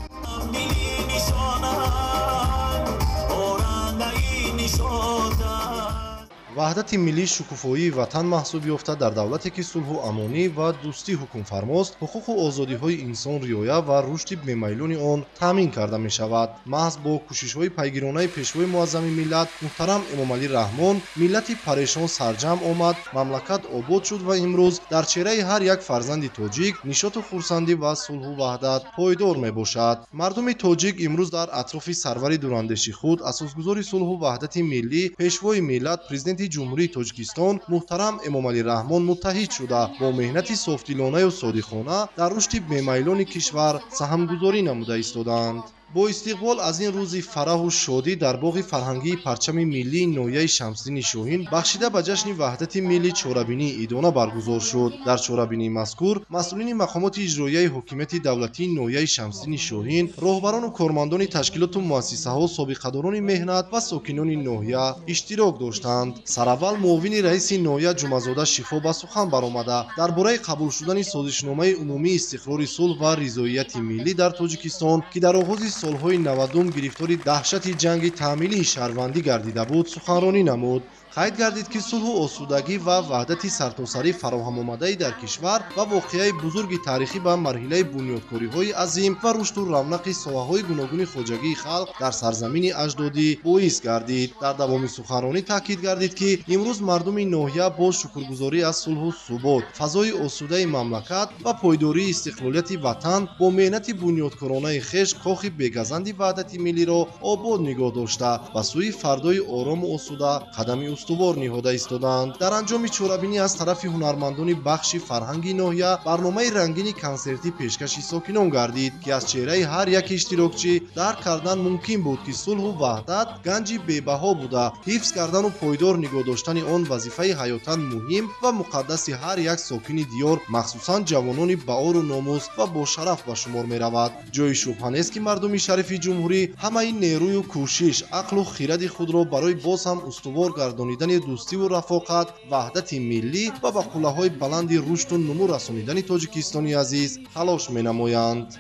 وحدت ملی شکوفایی وطن محسوب یافته در دولتی که صلح و امانی و دوستی حکم فرماست، حقوق و آزادی‌های انسان رعایت و رشد بی‌میلان آن تامین کرده می‌شود. محض با کوشش‌های پیگیرانه پیشوای معظم ملت محترم امامعلی رحمان، ملت پریشان سرجم آمد، مملکت آباد شد و امروز در چهره هر یک فرزند تاجیک نشاط و خرسندی و صلح و وحدت پایدار میباشد. مردم تاجیک امروز در اطراف سرور دوراندیشی خود اساسگذار صلح و وحدت ملی پیشوای ملت پرزیدنت جمهوری تاجیکستان محترم امامعلی رحمان متحد شده با مهنت صافدلانه و صادقانه در رشد بی‌میلان کشور سهمگذاری نموده ایستادند. با استقبال از این روز فرح و شادی در باغ فرهنگی پرچم ملی ناحیه شمسدین شاهین بخشیده به جشن وحدت ملی چورابینی ایدانه برگزار شد. در چورابینی مذکور مسئولین مقامات اجرایی حکومت دولتی ناحیه شمسدین شاهین، راهبران و کارمندان تشکیلات و مؤسسه‌ها، سابقه‌داران مهنت و ساکنان ناحیه اشتراک داشتند. سراول معاون رئیس ناحیه جمعه‌زاده شفا به سخن برآمده درباره قبول شدن سازشنامه عمومی استقرار صلح و رضایت ملی در تاجیکستان که در آغاز سالهای 90 گرفتار دهشت جنگ تعمیلی شهروندی گردیده بود سخنرانی نمود. قید گردید که صلح و آسودگی و وحدت سرتاسری فراهم آمده در کشور و واقعه بزرگ تاریخی به مرحله بنیادکاری‌های عظیم و رشد و رونق ساحه‌های گوناگون خواجگی خلق در سرزمین اجدادی باعث گردید. در دوام سخنرانی تاکید گردید که امروز مردم ناحیه با شکرگزاری از صلح و ثبات، فضای آسوده مملکت و پایداری استقلالیت وطن با مهنت بنیادکارانه خویش کاخ بی‌گزند وحدت ملی را آباد نگاه داشته و سوی فردای آرام و آسوده قدمی استوار نهاده ایستادند. در انجام چورابینی از طرف هنرمندان بخش فرهنگی ناحیه برنامه رنگین کنسرتی پیشکش ساکنان گردید که از چهره هر یک اشتراکچی درک کردن ممکن بود که صلح و وحدت گنجی بی‌بها بوده، حفظ کردن و پایدار نگاه داشتن آن وظیفه حیاتاً مهم و مقدس هر یک ساکن دیار، مخصوصاً جوانان با آر و ناموس و با شرف به شمار می رود. جای شبهه نیست که مردم شریف جمهوری همه این نیروی و کوشش، عقل و خرد خود را برای باز هم استوار گردانیدن دوستی و رفاقت، وحدت ملی و به قله‌های بلند رشد و نمو رسانیدن تاجیکستانی عزیز تلاش می‌نمایند.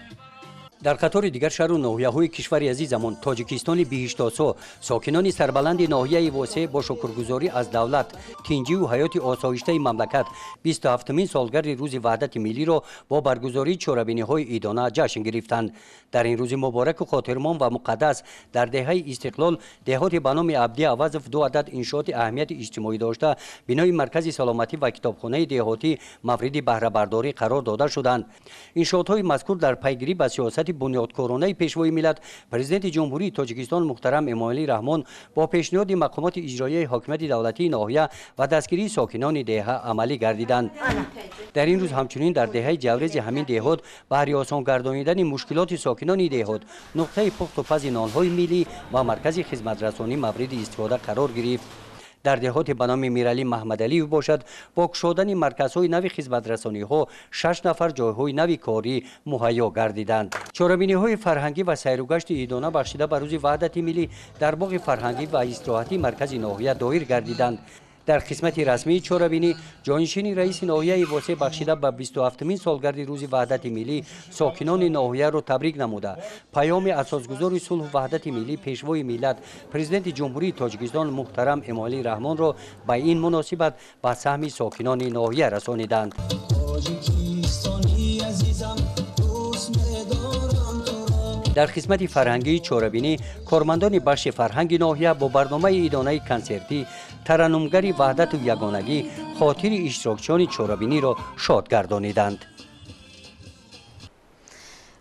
در قطار دیگر شهر و ناحیه‌های کشور عزیزمان تاجیکستان بی‌هشت‌آسا ساکنان سربلند ناحیه واسع با شکرگزاری از دولت، تنجی و حیات آسایشته مملکت 27مین سالگرد روز وحدت ملی را با برگزاری چورابینی‌های ایدانه جشن گرفتند. در این روز مبارک و خاطرمان و مقدس در دهه استقلال دهات به نام عبدی عوض 2 عدد انشاءات اهمیت اجتماعی داشته بنای مرکز سلامتی و کتابخانه دهاتی مورد بهره برداری قرار داده شدند. انشاءات‌های مذکور در پیگیری به سیاست بنیادکارانه پیشوای ملت پرزیدنت جمهوری تاجیکستان محترم امامعلی رحمان با پیشنهاد مقامات اجرایی حکومت دولتی ناحیه و دستگیری ساکنان دهه عملی گردیدند. در این روز همچنین در دهه جوریز همین دهات برای آسان گردانیدن مشکلات ساکنان دهات نقطه پخت و پز نانهای ملی و مرکز خدمت رسانی مورد استفاده قرار گرفت. در دهات به نام میرعلی محمدعلی باشد با گشادن مرکزهای نوی خدمت رسانی ها 6 نفر جایهای نوی کاری مهیا گردیدند. چورابینی‌های فرهنگی و سیر و گشت ایدانه بخشیده به روز وحدت ملی در باغ فرهنگی و استراحتی مرکز ناحیه دایر گردیدند. در قسمت رسمی چورابینی جانشین رئیس ناحیه واسه بخشیده به 27مین سالگرد روز وحدت ملی ساکنان ناحیه را تبریک نموده پیام اساسگذار صلح و وحدت ملی پیشوای ملت پرزیدنت جمهوری تاجیکستان محترم امالی رحمان را به این مناسبت به سهم ساکنان ناحیه رسانیدند. در قسمت فرهنگی چورابینی کارمندان بخش فرهنگ ناحیه با برنامه ادانه کنسرتی ترنمگری وحدت و یگانگی خاطر اشتراکچیان چورابینی را شاد گردانیدند.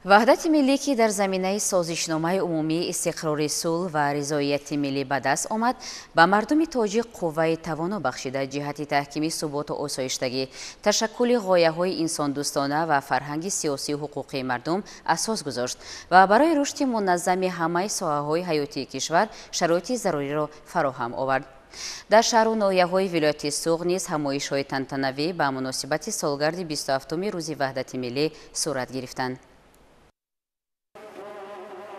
وحدت ملی که در زمینه سازشنامه عمومی استقرار صلح و رضایت ملی به دست آمد به مردم تاجیک قوه توانا بخشیده جهت تحکیم ثبات و آسایشتگی تشکل غایه‌های انسان دوستانه و فرهنگ سیاسی و حقوقی مردم اساس گذاشت و برای رشد منظم همه ساحه‌های حیاتی کشور شرایط ضروری را فراهم آورد. در شهر و ناحیه‌های ولایت سوق نیز همایش‌های تنتنوی به مناسبت سالگرد 27 روز وحدت ملی صورت گرفتند.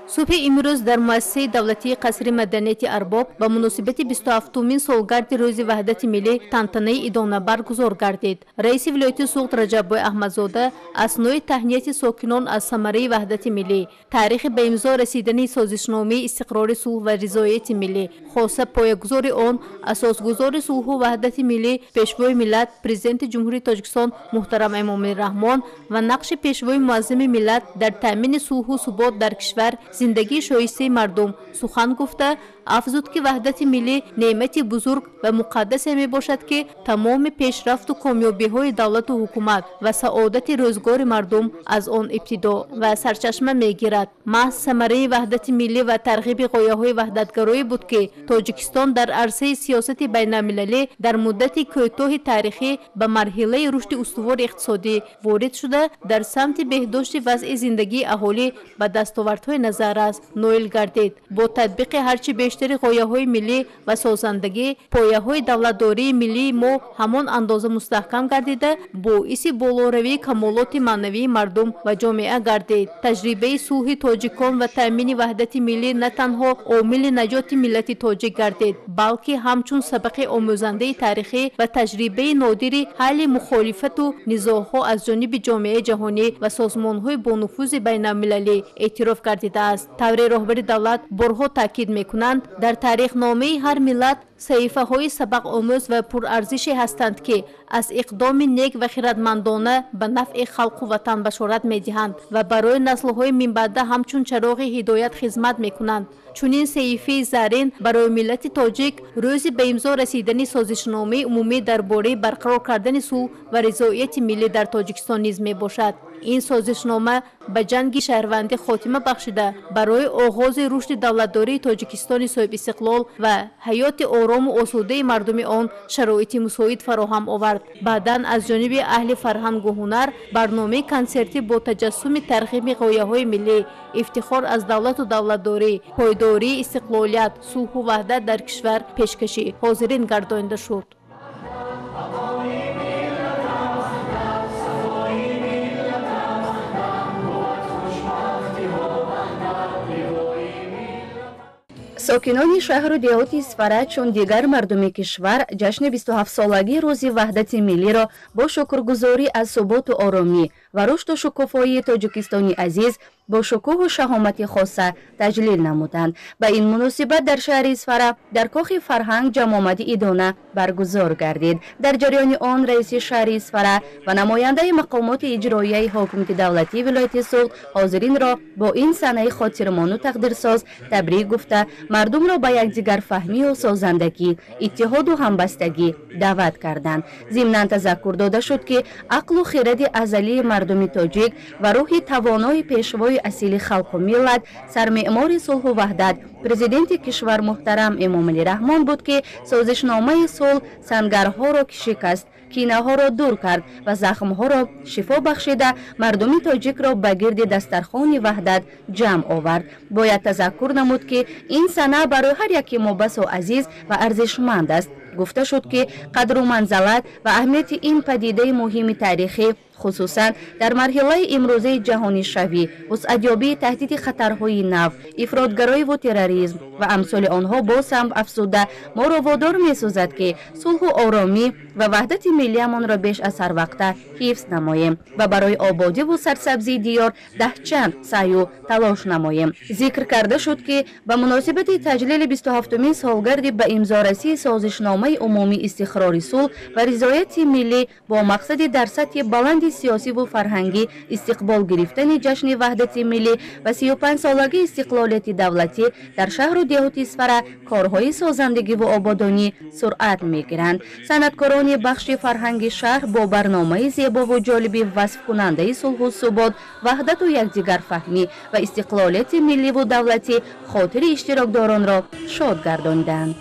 صبح امروز در مؤسسه دولتی قصر مدنیت ارباب با مناسبت 27مین سالگرد روز وحدت ملی تنتنه ادانه برگزار گردید. رئیس ولایت سوق رجب احمدزاده اسنای تهنیت ساکنان از ثمره وحدت ملی، تاریخ به امضا رسیدن سازشنامه استقرار صلح و رضایت ملی، خاصه پایه‌گذار آن اساسگذار صلح و وحدت ملی پیشوای ملت پرزیدنت جمهوری تاجیکستان محترم امامی رحمان و نقش پیشوای معظم ملت در تامین صلح و ثبات در کشور زندگی شایسته مردم سخن گفته افزود که وحدت ملی نعمت بزرگ و مقدس می باشد که تمام پیشرفت و کامیابی های دولت و حکومت و سعادت روزگار مردم از آن ابتدا و سرچشمه می گیرد. محض ثمره وحدت ملی و ترغیب غایه های وحدتگرایی بود که تاجیکستان در عرصه سیاست بین المللی در مدت کوتاه تاریخی به مرحله رشد استوار اقتصادی وارد شده در سمت بهداشت وضع زندگی اهالی به دستاوردهای نظررس نائل گردید. با تطبیق هرچه بیشتر غایه‌های ملی و سازندگی پایه‌های دولتداری ملی ما همان اندازه مستحکم گردیده باعث بالاروی کمالات معنوی مردم و جامعه گردید. تجربه صلح تاجیکان و تامین وحدت ملی نه تنها عامل نجات ملت تاجیک گردید بلکه همچون سبق آموزنده تاریخی و تجربه نادر حل مخالفت و نزاع‌ها از جانب جامعه جهانی و سازمان‌های با نفوذ بین‌المللی اعتراف گردیده است. طور رهبری دولت بارها تاکید می‌کنند در تاریخ نامه هر ملت صحیفه های سبق آموز و پرارزشی هستند که از اقدام نیک و خردمندانه به نفع خلق و وطن بشارت می‌دهند و برای نسل‌های من بعد همچون چراغ هدایت خدمت می‌کنند. چنین صحیفه زرین برای ملت تاجیک روز به امضا رسیدن سازشنامه عمومی درباره برقرار کردن صلح و رضایت ملی در تاجیکستان نیز میباشد. این سازشنامه به جنگ شهروندی خاتمه بخشیده برای آغاز رشد دولتداری تاجیکستان صاحب استقلال و حیات آرام و آسوده مردم آن شرایط مساعد فراهم آورد. بعداً از جانب اهل فرهنگ و هنر برنامه کنسرتی با تجسم ترغیب غایه‌های ملی، افتخار از دولت و دولتداری، پایداری استقلالیت، صلح و وحدت در کشور پیشکشی حاضرین گردانده شد. ساکنان شهر و دیهات اسفره چون دیگر مردم کشور جشن 27 سالگی روز وحدت ملی را با شکرگزاری از ثبات و آرامی و رشد و شکوفایی تاجیکستانی عزیز با شکوه و شهامت خاصه تجلیل نمودند. به این مناسبت در شهر اسفره در کاخ فرهنگ جمع آمد ادانه برگزار گردید. در جریان آن رئیس شهر اسفره و نماینده مقامات اجرایی حکومت دولتی ولایت سوق حاضرین را با این صحنه خاطرمان و تقدیرساز تبریک گفته مردم را به یکدیگر فهمی و سازندگی، اتحاد و همبستگی دعوت کردند. ضمناً تذکر داده شد که عقل و خرد ازلی مردم تاجیک و روح توانای پیشوای اصیل خلق و ملت سرمعمار صلح و وحدت پرزیدنت کشور محترم امامی رحمان بود که سازشنامه صلح سنگرها را شکست، کینه ها را دور کرد و زخم ها را شفا بخشیده مردم تاجیک را به گرد دسترخوان وحدت جمع آورد. باید تذکر نمود که این صحنه برای هر یک ما بس و عزیز و ارزشمند است. گفته شد که قدر و منزلت و اهمیت این پدیده مهم تاریخی خصوصا در مرحله امروزه جهانی شوی، وسعتیابی تهدید خطرهای نو، افراطگرایی و تروریسم و امثال آنها باز هم افزوده ما را وادار می‌سازد که صلح و آرامی و وحدت ملیمان را بیش از هر وقت حفظ نماییم و برای آبادی و سرسبزی دیار دهچند سعی و تلاش نماییم. ذکر کرده شد که به مناسبت تجلیل 27مین سالگرد به امضارسی سازشنامه عمومی استقرار صلح و رضایت ملی با مقصد در سطح بلند سیاسی و فرهنگی استقبال گرفتن جشن وحدت ملی و 35 سالگی استقلالیت دولتی در شهر و دهات اسفره کارهای سازندگی و آبادانی سرعت می‌گیرند. صنعتکاران بخش فرهنگی شهر با برنامه زیبا و جالب وصف کننده صلح و ثبات، وحدت و یکدیگر فهمی و استقلالیت ملی و دولتی خاطر اشتراکداران را شاد گرداندند.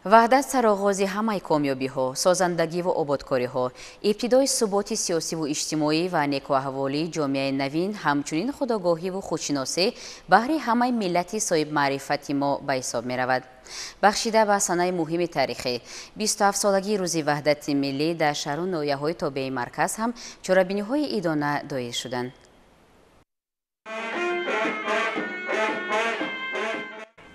وحدت سرآغاز همه کامیابی‌ها، سازندگی و آبادکاری‌ها، ابتدای ثبات سیاسی و اجتماعی و نیکواحوالی جامعه نوین، همچنین خودآگاهی و خودشناسی بهر همه ملت صاحب معرفت ما به حساب می‌رود. بخشیده به سنه مهم تاریخی 27 سالگی روز وحدت ملی در شهر و ناحیه‌های تابع مرکز هم چاره‌بینی‌های ادانه دایر شدند.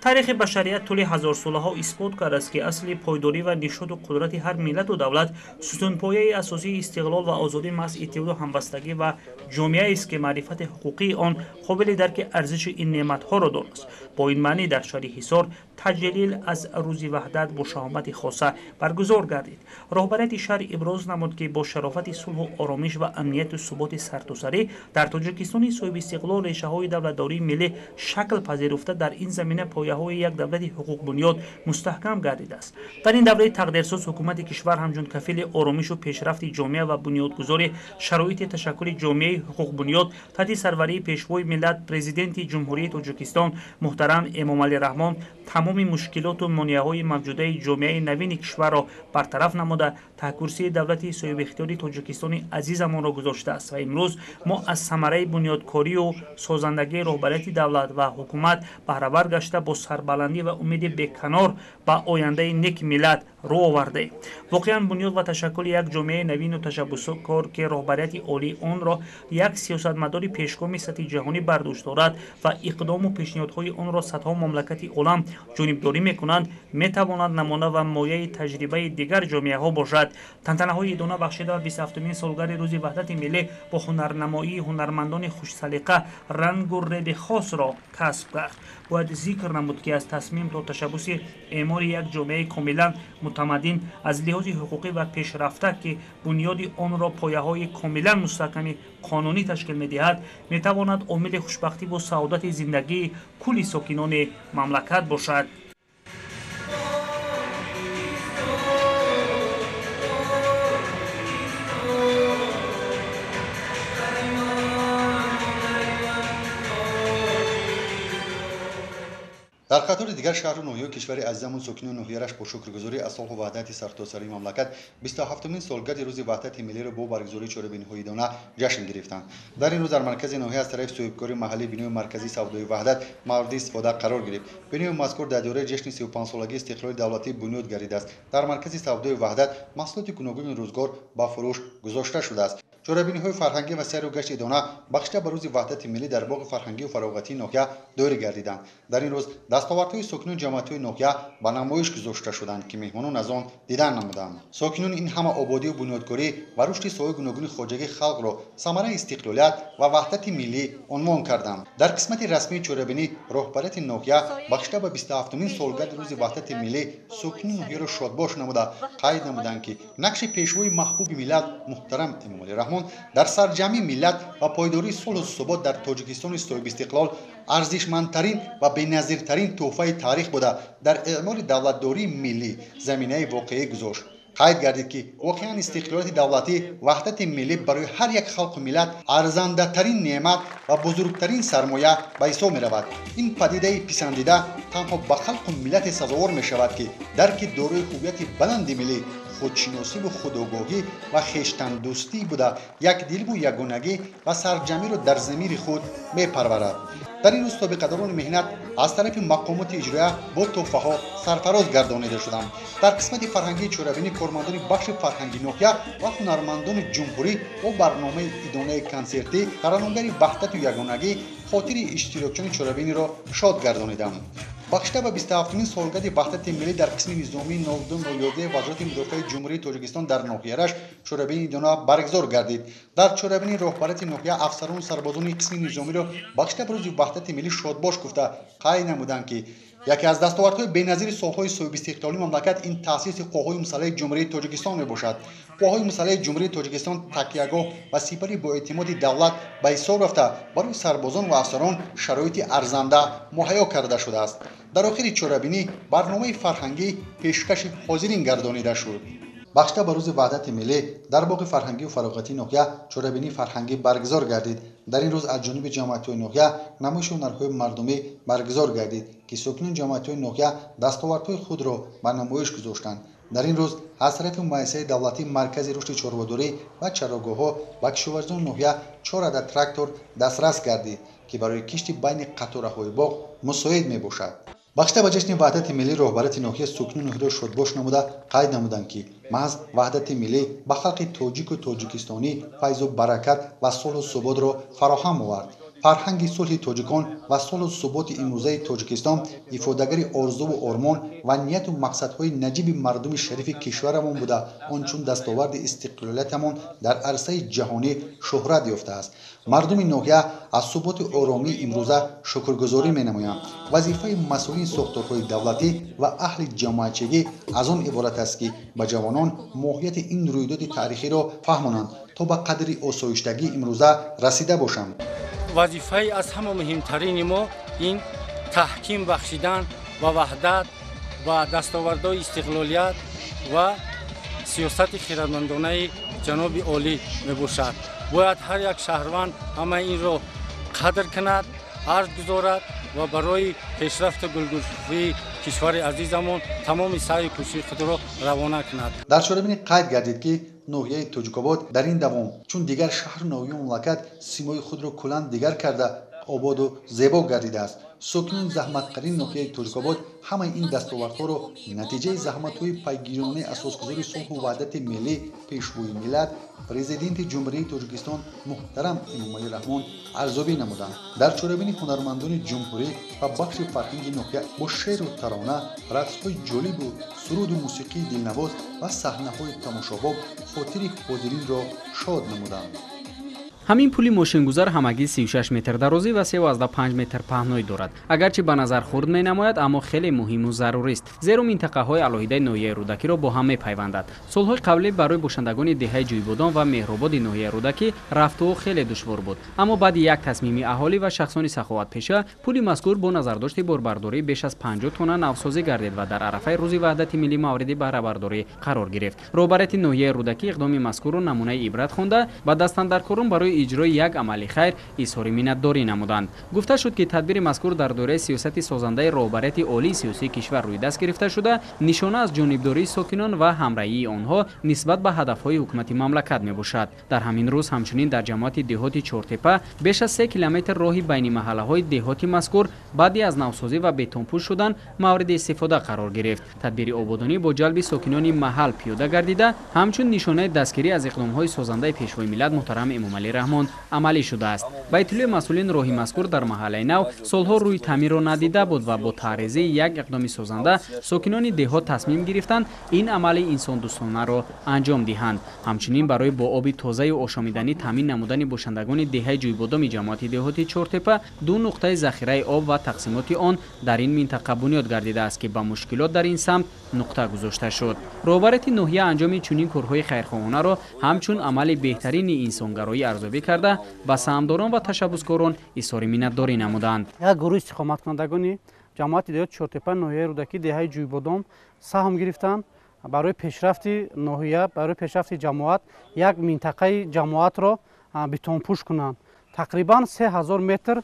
تاریخ بشریت طول هزار ساله ها اثبات کرده است که اصل پایداری و نشاط و قدرت هر ملت و دولت ستونپایه اساسی استقلال و آزادی محض اتحاد و همبستگی و جامعه است که معرفت حقوقی آن قابل درک ارزش این نعمت ها را دانست. با این معنی در شهر حصار تجلیل از روز وحدت با شهامت خاصه برگزار گردید. رهبریت شهر ابراز نمود که با شرافت صلح و آرامش و امنیت و ثبات سرتاسری در تاجیکستان صاحب استقلال ریشه‌های دولتداری ملی شکل پذیرفته در این زمینه پایه‌های یک دولت حقوق بنیاد مستحکم گردیده است. در این دوره تقدیرساز حکومت کشور همچون کفیل آرامش و پیشرفت جامعه و بنیادگذار شرایط تشکل جامعه حقوق بنیاد تحت سروری پیشوای ملت پرزیدنت جمهوری تاجیکستان محترم امامعلی رحمان تمام مشکلات و مانع‌های موجوده جامعه نوین کشور را برطرف نموده تا کرسی دولت صاحب اختیار تاجیکستان عزیزمان را گذاشته است و امروز ما از ثمره بنیادکاری و سازندگی رهبریت دولت و حکومت بهره ور گشته با سربلندی و امید بیکنار به آینده نیک ملت رو آورده. واقعا بنیاد و تشکل یک جامعه نوین و تشبثکار که رهبریت عالی آن را یک سیاستمدار پیشگام سطح جهانی برداشت دارد و اقدام و پیشنهادهای آن را صدها مملکت عالم جانبداری میکنند میتواند نمونه و مایه تجربه دیگر جامعه ها باشد. تنتنه های ادانه بخشیده 27مین سالگرد روز وحدت ملی با هنرنمایی هنرمندان خوش سلیقه رنگ و رد خاص را کسب کرد. باید ذکر نمود که از تصمیم تا تشبث اعمار یک جامعه کاملا متمدن از لحاظ حقوقی و پیشرفته که بنیاد آن را پایه‌های کاملا مستحکم قانونی تشکیل می‌دهد می‌تواند عامل خوشبختی و سعادت زندگی کل ساکنان مملکت باشد. در قطار دیگر شهر و ناحیه کشور عزیزمون ساکنان ناحیه‌اش با شکرگزاری از صلح و وحدت سرتاسری مملکت 27مین سالگرد روز وحدت ملی را با برگزاری چاره‌بینی‌های ادانه جشن گرفتند. در این روز در مرکز ناحیه از طرف صاحبکار محلی بینای مرکزی سودای وحدت مورد استفاده قرار گرفت. بینای مذکور در دوره جشن 35 سالگی استقلال دولتی بنیاد گردیده است. در مرکز سودای وحدت محصولات گوناگون روزگار با فروش گذاشته شده است. چاره‌بینی‌های فرهنگی و سیر و گشت ادانه بخشیده به روز وحدت ملی در باغ فرهنگی و فراغتی ناحیه دایر گردیدند. در این روز دستاوردهای ساکنان جمعیت‌های ناحیه به نمایش گذاشته شدند که مهمانان از آن دیدن نمودند. ساکنان این همه آبادی و بنیادکاری و رشد سایر گوناگون خواجگی خلق را ثمره استقلالیت و وحدت ملی عنوان کردند. در قسمت رسمی چاره‌بینی رهبریت ناحیه بخشیده به 27مین سالگرد روز وحدت ملی ساکنان ناحیه را شادباش نموده قید نمودند که نقش پیشوای محبوب ملت محترم امامعلی رحمان در سرجمی ملت و پایداری صلح و ثبات در تاجیکستان صاحب استقلال ارزشمندترین و بی‌نظیرترین تحفه تاریخ بوده در اعمار دولتداری ملی زمینه واقعی گذاشت. قید گردید که واقعا استقلالیت دولتی وحدت ملی برای هر یک خلق و ملت ارزنده ترین نعمت و بزرگترین سرمایه به حساب می رود. این پدیده پسندیده تنها به خلق و ملت سزاوار می شود که درک دارای هویت بلند ملی خودشناسی و خودآگاهی و خویشتن دوستی بوده یک دل و یگانگی و سرجمی را در ضمیر خود میپرورد. در این روز تابع‌قدران مهنت از طرف مقامات اجرایی با تحفه‌ها سرفراز گردانیده شدند. در قسمت فرهنگی چورابینی کارمندان بخش فرهنگی ناحیه و هنرمندان جمهوری با برنامه ادانه کنسرتی ترانه‌گری وحدت و یگانگی خاطر اشتراکیان چورابینی را شاد گردانیدند. بخشیده به 27مین سالگرد وحدت ملی در قسم نظامی 92 وزارت مدافع جمهوری تاجیکستان در ناحیه‌اش چورابین ادانه برگزار گردید. در چورابین رهبرت ناحیه افسران و سربازان قسم نظامی را بخشیده به روز وحدت ملی شادباش گفته قید نمودند که یکی از دستاوردهای بی‌نظیر سالهای صاحب استقلالی مملکت این تأسیس قوه‌های مسلح جمهوری تاجیکستان میباشد. قوه‌های مسلح جمهوری تاجیکستان تکیهگاه و سپری با اعتماد دولت به حساب رفته برای سربازان و افسران شرایط ارزنده مهیا کرده شده است. در آخر چورابینی برنامه فرهنگی پیشکش حاضرین گردانیده شد. بخشیده به روز وحدت ملی در باغ فرهنگی و فراغتی ناحیه چورابینی فرهنگی برگزار گردید. در این روز از جانب جمعیت‌های ناحیه نمایش هنرهای مردمی برگزار گردید که ساکنان جمعیت‌های ناحیه دستاوردهای خود را به نمایش گذاشتند. در این روز از طرف مؤسسه دولتی مرکز رشد چاره‌داری و چراگاه‌ها به کشاورزان ناحیه 4 عدد تراکتور دسترس گردید که برای کشت بین قطاره‌های باغ مساعد میباشد. بخشیده به جشن وحدت ملی رهبرت ناحیه ساکنان ناحیه را شادباش نموده قید نمودند که محض وحدت ملی به خلق تاجیک و تاجیکستانی فیض و برکت و صلح و ثبات را فراهم آورد. فرهنگ صلح تاجیکان و صلح و ثبات امروزه تاجیکستان افاده‌گری آرزو و آرمان و نیت و مقصدهای نجیب مردم شریف کشورمان بوده آنچون دستاورد استقلالیتمان در عرصه جهانی شهرت یافته است. مردم ناحیه از ثبات آرامی امروزه شکرگزاری می‌نمایند. وظیفه مسئولین ساختارهای دولتی و اهل جماعتچگی از آن عبارت است که به جوانان ماهیت این رویداد تاریخی را فهمانند تا به قدر آسایشتگی امروزه رسیده باشند. وظیفه از همه مهمترین ما این تحکیم بخشیدن و وحدت و دستاوردهای استقلالیت و سیاست خردمندانه جناب عالی میباشد. باید هر یک شهروند همه این را قدر کند، ارز گذارد و برای پیشرفت گلگشایی کشور عزیزمون تمام سعی و کوشش خود را روانه کند. در چورابین قید گردید که ناحیه توجیک‌آباد در این دوام چون دیگر شهر ناحیه مملکت سیمای خود را کلاً دیگر کرده آباد و زیبا گردیده است. ساکنان زحمت‌قرین ناحیه توجیک‌آباد همه این دستاوردها را نتیجه زحمت‌های پیگیرانه اساسگذار صلح و وحدت ملی پیشروی ملت پرزیدنت جمهوری تاجیکستان محترم امامعلی رحمان ارزیابی نمودند. در چورابین هنرمندان جمهوری و بخش فرهنگی ناحیه با شعر و ترانه، رقص‌های جالب و سرود و موسیقی دلنواز و صحنه‌های تماشاباب خاطر حاضرین را شاد نمودند. ҳамин пули мошингузар ҳамагӣ 36 метр дарозӣ ва 3.5 метр паҳноӣ дорад. агарчи ба назар хурд менамояд, аммо хеле муҳиму зарурист, зеро минтақаҳои алоҳидаи ноҳияи рӯдакиро бо ҳам мепайвандад. солҳои қаблӣ барои бошандагони деҳаи ҷӯйбодон ва меҳрободи ноҳияи рӯдакӣ рафтуҳо хеле душвор буд, аммо баъди як тасмими аҳолӣ ва шахсони саховатпеша пули мазкур бо назардошти борбардории беш аз 50 тонна навсозӣ гардид ва дар арафаи рӯзи ваҳдати миллӣ мавриди баҳрабардорӣ қарор гирифт. роҳбарияти ноҳияи рӯдакӣ иқдоми мазкурро намунаи ибрат хонда ба дастандаркорон барои иҷрои як амали хайр изҳори миннатдорӣ намуданд. гуфта шуд ки тадбири мазкур дар доираи сиёсати созандаи роҳбарияти олии сиёсии кишвар рӯйдаст гирифта шуда, нишона аз ҷонибдории сокинон ва ҳамраҳии онҳо нисбат ба ҳадафҳои ҳукумати мамлакат мебошад. дар ҳамин рӯз ҳамчунин дар ҷамоати деҳоти чортепа беш аз 3 километр роҳи байни маҳаллаҳои деҳоти мазкур баъди аз навсозӣ ва бетонпӯш шудан мавриди истифода қарор гирифт. тадбири ободонӣ бо ҷалби сокинони маҳал пиёда гардида, ҳамчун нишонаи дастгирӣ аз иқдомҳои созандаи пешвои миллат муҳтарам эмомалӣ раҳмон амалӣ шудааст. ба иттилои масъулин роҳи мазкур дар маҳаллаи нав солҳо рӯи таъмирро надида буд ва бо таъризии як иқдоми созанда сокинони деҳот тасмим гирифтанд ин амали инсондӯстонаро анҷом диҳанд. ҳамчунин барои бо оби тозаю ошомиданӣ таъмин намудани бошандагони деҳаи ҷӯйбодоми ҷамоати деҳоти чортепа 2 нуқтаи захираи об ва тақсимоти он дар ин минтақа бунёд гардидааст ки ба мушкилот дар ин самт нуқта гузошта шуд. роҳбарияти ноҳия анҷоми чунин корҳои хайрхоҳонаро ҳамчун амали беҳтарини инсонгароӣ арзёбӣ карда ба саҳмдорон ва ташаббускорон изҳори миннатдорӣ намуданд. як гурӯҳи истиқоматкунандагони ҷамоати деҳоти чортепа ноҳияи рӯдакӣ деҳаи ҷӯйбодон саҳм гирифтанд барои пешрафти ноҳия, барои пешрафти ҷамоат як минтақаи ҷамоатро бетонпӯш кунанд. тақрибан 3000 метр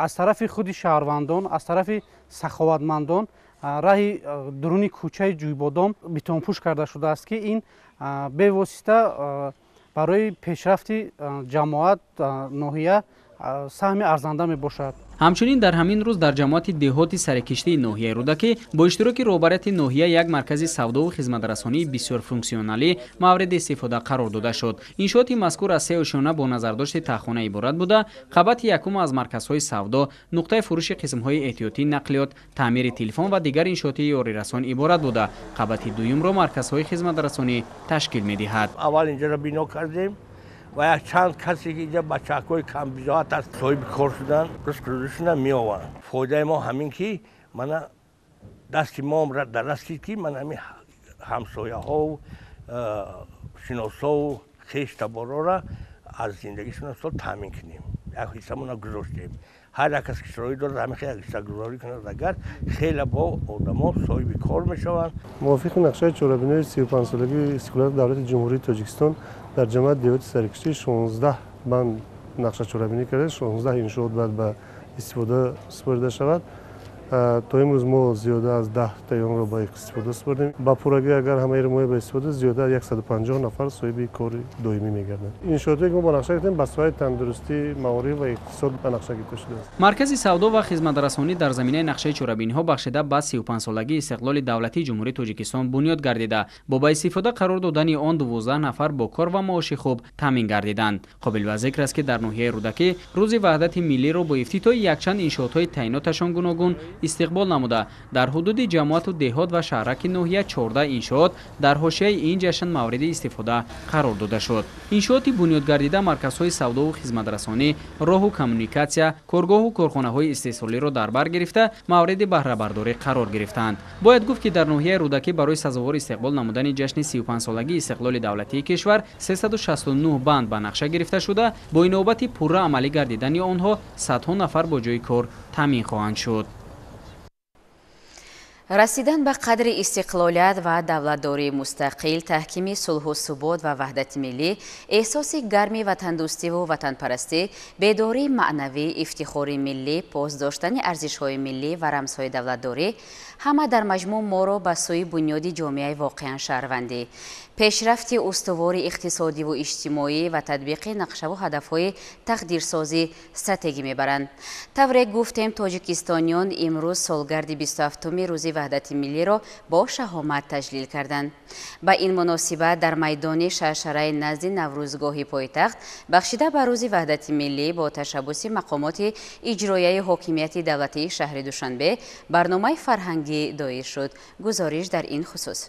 аз тарафи худи шаҳрвандон, аз тарафи саховатмандон раҳи дуруни кӯчаи ҷӯйбодом бетонпӯш карда шудааст ки ин бевосита барои пешрафти ҷамоат ноҳия саҳми арзанда мебошад. ҳамчунин дар ҳамин рӯз дар ҷамоати деҳоти саркиштии ноҳияи рӯдакӣ бо иштироки роҳбарияти ноҳия як маркази савдову хизматрасонии бисёр функсионалӣ мавриди истифода қарор дода шуд. иншооти мазкур аз 3 ошона бо назардошти таххона иборат буда, қабати якум аз марказҳои савдо, нуқтаи фурӯши қисмҳои эҳтиётии нақлиёт, таъмири телефон ва дигар иншооти ёрирасон иборат буда, қабати дуюмро марказҳои хизматрасонӣ ташкил медиҳад. аввал инҷоро бино кардем ва як чанд касе ки инҷа бачаҳои камбизоат аст соҳиби кор шудан рӯзкурӯзишона меоваранд. фоидаи мо ҳамин ки мана дасти мо дар растид ки мана ҳамин ҳамсояҳову шиносову хеш таборора аз зиндагишона сол таъмин кунем. як ҳиссамона гузоштем. ҳар як кас ки шароит дорад ҳамин як ҳиссагузорӣ кунад агар хеле бо одамо соҳиби кор мешаванд. мувофиқи нақшаи чорабинои 35 солагии истиқлолияти давлати ҷумҳурии тоҷикистон дар ҷамоати деҳоти саркиштӣ 16 банд нақша чорабинӣ карда 16 иншоот бояд ба истифода супорида шавад. то имрӯз мо зиёда аз 10 таи онро ба истифода супордем. ба пуррагӣ агар ҳамаи моя ба истифода зиёда аз 150 нафар соҳиби кори доимӣ мегарданд. иншоотое ки мо ба нақша гирифтем ба соҳаи тандурустӣ, маориф ва иқтисод ба нақша гирифта шудааст. маркази савдо ва хизматрасонӣ дар заминаи нақшаи чорабиниҳо бахшида ба 35-солагии истиқлоли давлатии ҷумҳурии тоҷикистон бунёд гардида, бо ба истифода қарор додани он 12 нафар бо кор ва маоши хуб таъмин гардиданд. қобил ва зикр аст ки дар ноҳияи рӯдакӣ рӯзи ваҳдати миллиро бо ифтитоҳи якчанд иншоотҳои таъиноташон гуногун истиқбол намуда, дар ҳудуди ҷамоату деҳот ва шаҳраки ноҳия 14 иншоот дар ҳошияи ин ҷашн мавриди истифода қарор дода шуд. иншооти бунёдгардида марказҳои савдову хизматрасонӣ, роҳу коммуникатсия, коргоҳу корхонаҳои истеҳсолиро дар бар гирифта мавриди баҳрабардорӣ қарор гирифтанд. бояд гуфт ки дар ноҳияи рӯдакӣ барои сазовор истиқбол намудани ҷашни 35-солагии истиқлоли давлатии кишвар 369 банд ба нақша гирифта шуда, бо инобати пурра амалӣ гардидани онҳо садҳо нафар бо ҷои кор таъмин хоҳанд шуд. расидан ба қадри истиқлолият ва давлатдории мустақил, таҳкими сулҳу субот ва ваҳдати миллӣ, эҳсоси гарми ватандӯстиву ватанпарастӣ, бедории маънавӣ, ифтихори миллӣ, поз доштани арзишҳои миллӣ ва рамзҳои давлатдорӣ ҳама дар маҷмӯъ моро ба сӯи бунёди ҷомеаи воқеан шаҳрвандӣ, пешрафти устувори иқтисодиву иҷтимоӣ ва татбиқи нақшаву ҳадафҳои тақдирсозӣ стратегӣ мебаранд. тавре гуфтем тоҷикистониён имрӯз солгарди 27-уми рӯзи ваҳдати миллиро бо шаҳомат таҷлил карданд. ба ин муносибат дар майдони шаршараи назди наврӯзгоҳи пойтахт бахшида ба рӯзи ваҳдати миллӣ бо ташаббуси мақомоти иҷроияи ҳокимияти давлатии шаҳри Душанбе барномаи фарҳангӣ доир шуд. гузориш дар ин хусус.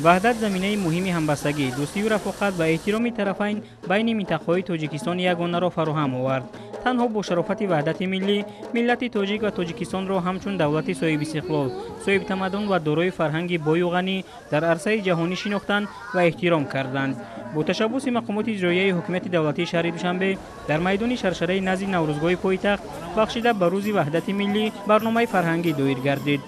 ваҳдат заминаи муҳими ҳамбастагӣ, дӯстию рафоқат ва эҳтироми тарафайн байни минтақаҳои Тоҷикистон ягонаро фароҳам овард. танҳо бо шарофати ваҳдати миллӣ, миллати тоҷик ва Тоҷикистонро ҳамчун давлати соҳиби истиқлол, соҳиби тамаддун ва дорои фарҳанги бою ғанӣ дар арсаи ҷаҳонӣ шинохтанд ва эҳтиром карданд. бо ташаббуси мақомоти иҷроияи ҳокимияти давлатии шаҳри Душанбе дар майдони шаршараи назди наврӯзгоҳи пойтахт бахшида ба рӯзи ваҳдати миллӣ барномаи фарҳангӣ доир гардид.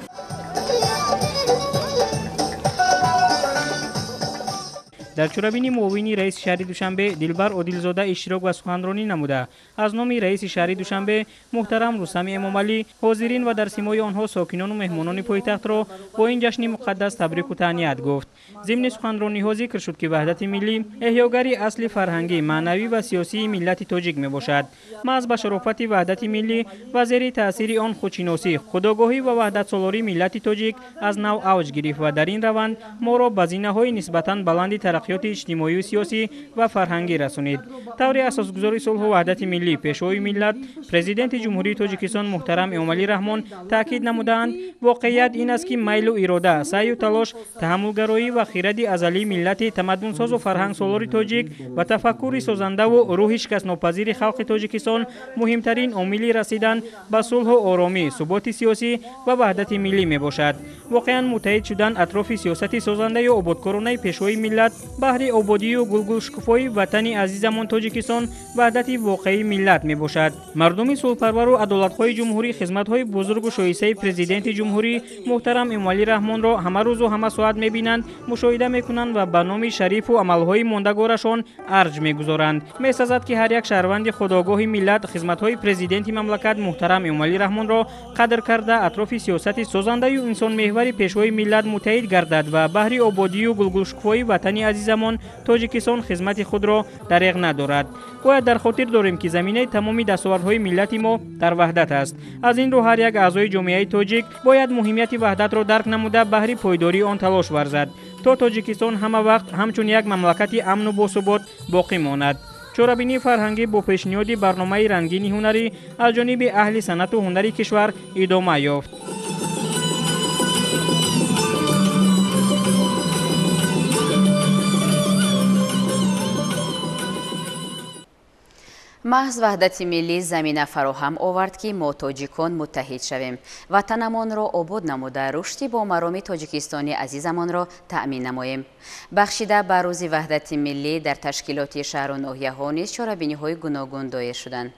дар чорабини муовини раиси шаҳри Душанбе Дилбар Одилзода иштирок ва суханронӣ намуда аз номи раиси шаҳри Душанбе муҳтарам Рустами Эмомалӣ ҳозирин ва дар симои онҳо сокинону меҳмонони пойтахтро бо ин ҷашни муқаддас табрику таҳният гуфт. зимни суханрониҳо зикр шуд ки ваҳдати миллӣ эҳёгари асли фарҳангӣ, маънавӣ ва сиёсии миллати тоҷик мебошад. маҳз ба шарофати ваҳдати миллӣ ва зери таъсири он худшиносӣ, худогоҳӣ ва ваҳдатсолории миллати тоҷик аз нав авҷ гирифт ва дар ин раванд моро ба зинаҳои нисбатан баланди тараққиёти иҷтимоию сиёсӣ ва фарҳангӣ расонид. таври асосгузори сулҳу ваҳдати миллӣ пешвои миллат президенти ҷумҳурии Тоҷикистон муҳтарам Эмомалӣ Раҳмон таъкид намудаанд воқеият ин аст ки майлу ирода, саъю талош, таҳаммулгароӣ ва хиради азалии миллати тамаддунсозу фарҳангсолори тоҷик ва тафаккури созандаву рӯҳи шикастнопазири халқи Тоҷикистон муҳимтарин омили расидан ба сулҳу оромӣ, суботи сиёсӣ ва ваҳдати миллӣ мебошад. воқеан муттаҳид шудан атрофи сиёсати созандаyu ободкоронаи пешвои миллат بهر آبادی و گلگوشکوفایی وطن عزیزمان تاجیکستان وحدت واقعی ملت میباشد. مردم صلح‌پرور و عدالت‌خواه جمهوری خدمت‌های بزرگ و شایسته پرزیدنت جمهوری محترم امامعلی رحمان را همه روز و همه ساعت می‌بینند، مشاهده می‌کنند و به نام شریف و عمل‌های ماندگارشان ارج می‌گذارند. می‌سازد که هر یک شهروند خودآگاه ملت خدمت‌های پرزیدنت مملکت محترم امامعلی رحمان را قدر کرده اطراف سیاست سازنده و انسان محور پیشوای ملت متحد گردد و بهر آبادی و گلگوشکوفایی وطن عزیزمان تاجیکستان خدمت خود را دریغ ندارد. باید در خاطر داریم که زمینه تمامی دستاوردهای ملت ما در وحدت است. از این رو هر یک اعضای جامعه تاجیک باید مهمیت وحدت را درک نموده بهر پایداری آن تلاش ورزد تا تاجیکستان همه وقت همچون یک مملکت امن و باثبات باقی ماند. چورابینی فرهنگی با پیشنهاد برنامه رنگین هنری از جانب اهل صنعت و هنری کشور ادامه یافت. محض وحدت ملی زمینه فراهم آورد که ما تاجیکان متحد شویم، وطنمان را آباد نموده رشد با مرامی تاجیکستانی عزیزمان را تأمین نماییم. بخشیده به روز وحدت ملی در تشکیلات شهر و ناحیه ها نیز چاره‌بینی‌های گوناگون دایر شدند.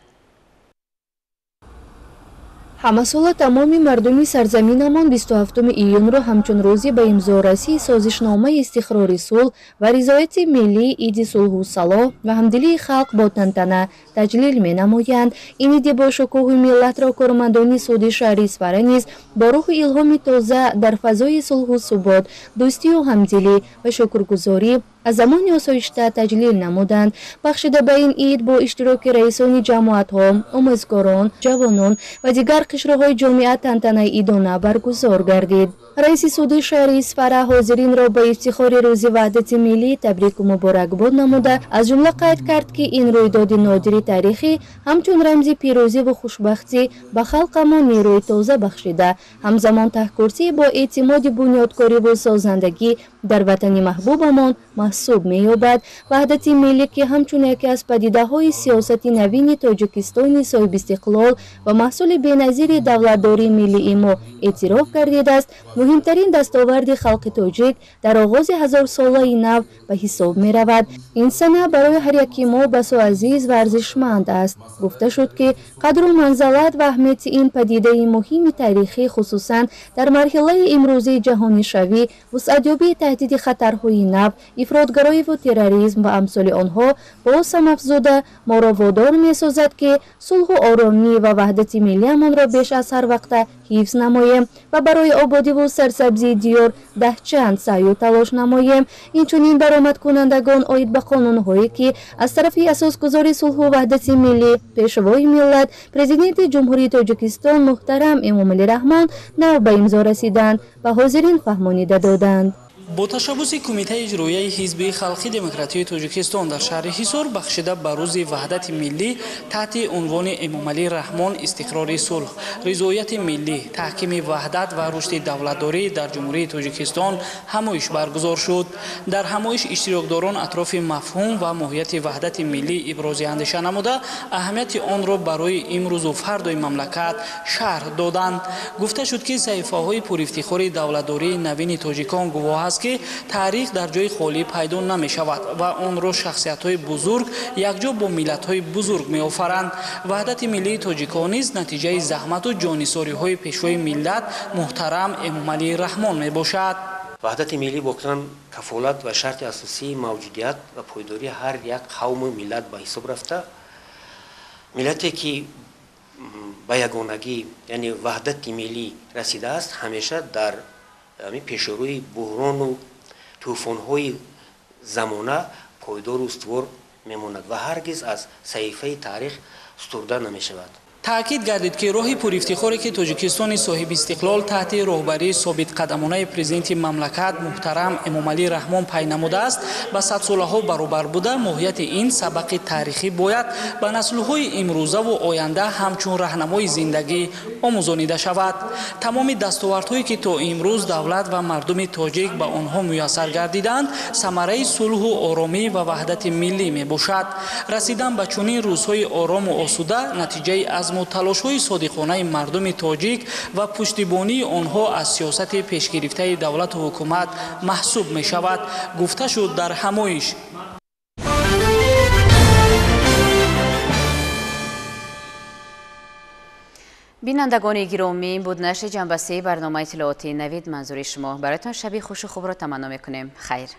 ҳамасола тамоми мардуми сарзаминамон 27 июнро ҳамчун рӯзи ба имзорасии созишномаи истиқрори сулҳ ва ризояти миллӣ иди сулҳу салоҳ ва ҳамдилии халқ бо тантана таҷлил менамоянд. ин иди бо шукӯҳи миллатро кормандони суди шаҳри Исфара низ бо рӯҳи илҳоми тоза дар фазои сулҳу субот, дӯстию ҳамдилӣ ва шукргузорӣ аз замони осоишта таҷлил намуданд. бахшида ба ин ид бо иштироки раисони ҷамоатҳо, омӯзгорон, ҷавонон ва дигар қишраҳои ҷомеа тантанаи идона баргузор гардид. раиси суди шаҳри Исфара ҳозиринро ба ифтихори рӯзи ваҳдати миллӣ табрику муборакбод намуда аз ҷумла қайд кард ки ин рӯйдоди нодири таърихӣ ҳамчун рамзи пирӯзиву хушбахтӣ ба халқамон нерӯи тоза бахшида, ҳамзамон таҳкурсӣ бо эътимоди бунёдкориву созандагӣ дар ватани маҳбубамон маҳсуб меёбад. ваҳдати миллӣ ки ҳамчун яке аз падидаҳои сиёсати навини Тоҷикистони соҳибистиқлол ва маҳсули беназири давлатдории миллии мо эътироф гардидааст, муҳимтарин дастоварди халқи тоҷик дар оғози ҳазорсолаи нав ба ҳисоб меравад. ин сана барои ҳар яки мо басо азиз ва арзишманд аст. гуфта шуд ки қадру манзалат ва аҳамияти ин падидаи муҳими таърихӣ хусусан дар марҳилаи имрӯзии ҷаҳонишавӣ, вусъатёбии таҳдиди хатарҳои нав, ифротгароиву терроризм ва амсоли онҳо боз самафзуда моро водор месозад ки сулҳу оромӣ ва ваҳдати миллиамонро беш аз ҳар вақта ҳифз намоем ва барои ободиву сарсабзии диёр даҳчанд саъю талош намоем. инчунин баромадкунандагон оид ба қонунҳое ки аз тарафи асосгузори сулҳу ваҳдати миллӣ пешвои миллат президенти ҷумҳурии Тоҷикистон муҳтарам Эмомалӣ Раҳмон нав ба имзо расиданд ва ҳозирин фаҳмонида доданд. бо ташаббуси кумитаи иҷроияи ҳизби халқи демократии Тоҷикистон дар шаҳри Ҳисор бахшида ба рӯзи ваҳдати миллӣ таҳти унвони Эмомалӣ Раҳмон истиқрори сулҳ, ризояти миллӣ, таҳкими ваҳдат ва рушди давлатдорӣ дар ҷумҳурии Тоҷикистон ҳамоиш баргузор шуд. дар ҳамоиш иштирокдорон атрофи мафҳум ва моҳияти ваҳдати миллӣ ибрози андеша намуда аҳамияти онро барои имрӯзу фардои мамлакат шарҳ доданд. гуфта шуд ки саҳифаҳои пурифтихори давлатдории навини тоҷикон гувоҳ аст ки таърих дар ҷои холӣ пайдо намешавад ва онро шахсиятҳои бузург якҷо бо миллатҳои бузург меофаранд. ваҳдати миллии тоҷикон низ натиҷаи заҳмату ҷонисориҳои пешвои миллат муҳтарам Эмомалӣ Раҳмон мебошад. ваҳдати миллӣ воқеан кафолат ва шарти асосии мавҷудият ва пойдории ҳар як қавму миллат ба ҳисоб рафта, миллате ки ба ягонагӣ яъне ваҳдати миллӣ расидааст ҳамеша дар пешрӯи буҳрону тӯфонҳои замона пойдору устувор мемонад ва ҳаргиз аз саҳифаи таърих стурда намешавад. таъкид гардид ки роҳи пурифтихоре ки Тоҷикистони соҳибистиқлол таҳти роҳбарии собитқадамонаи президенти мамлакат муҳтарам Эмомалӣ Раҳмон пай намудааст ба садсолаҳо баробар буда, моҳияти ин сабақи таърихӣ бояд ба наслҳои имрӯзаву оянда ҳамчун раҳнамои зиндагӣ омӯзонида шавад. тамоми дастовардҳое ки то имрӯз давлат ва мардуми тоҷик ба онҳо муяссар гардиданд самараи сулҳу оромӣ ва ваҳдати миллӣ мебошад. расидан ба чунин рӯзҳои орому осуда натиҷаи аз азму талошҳои содиқонаи мардуми тоҷик ва пуштибонии онҳо аз сиёсати пешгирифтаи давлату ҳукумат маҳсуб мешавад, гуфта шуд дар ҳамоиш. бинандагони гиромӣ, ин буд нашри ҷанбасии барномаи иттилооти навид манзури шумо. бароятон шаби хушу хубро таманно мекунем. хайр.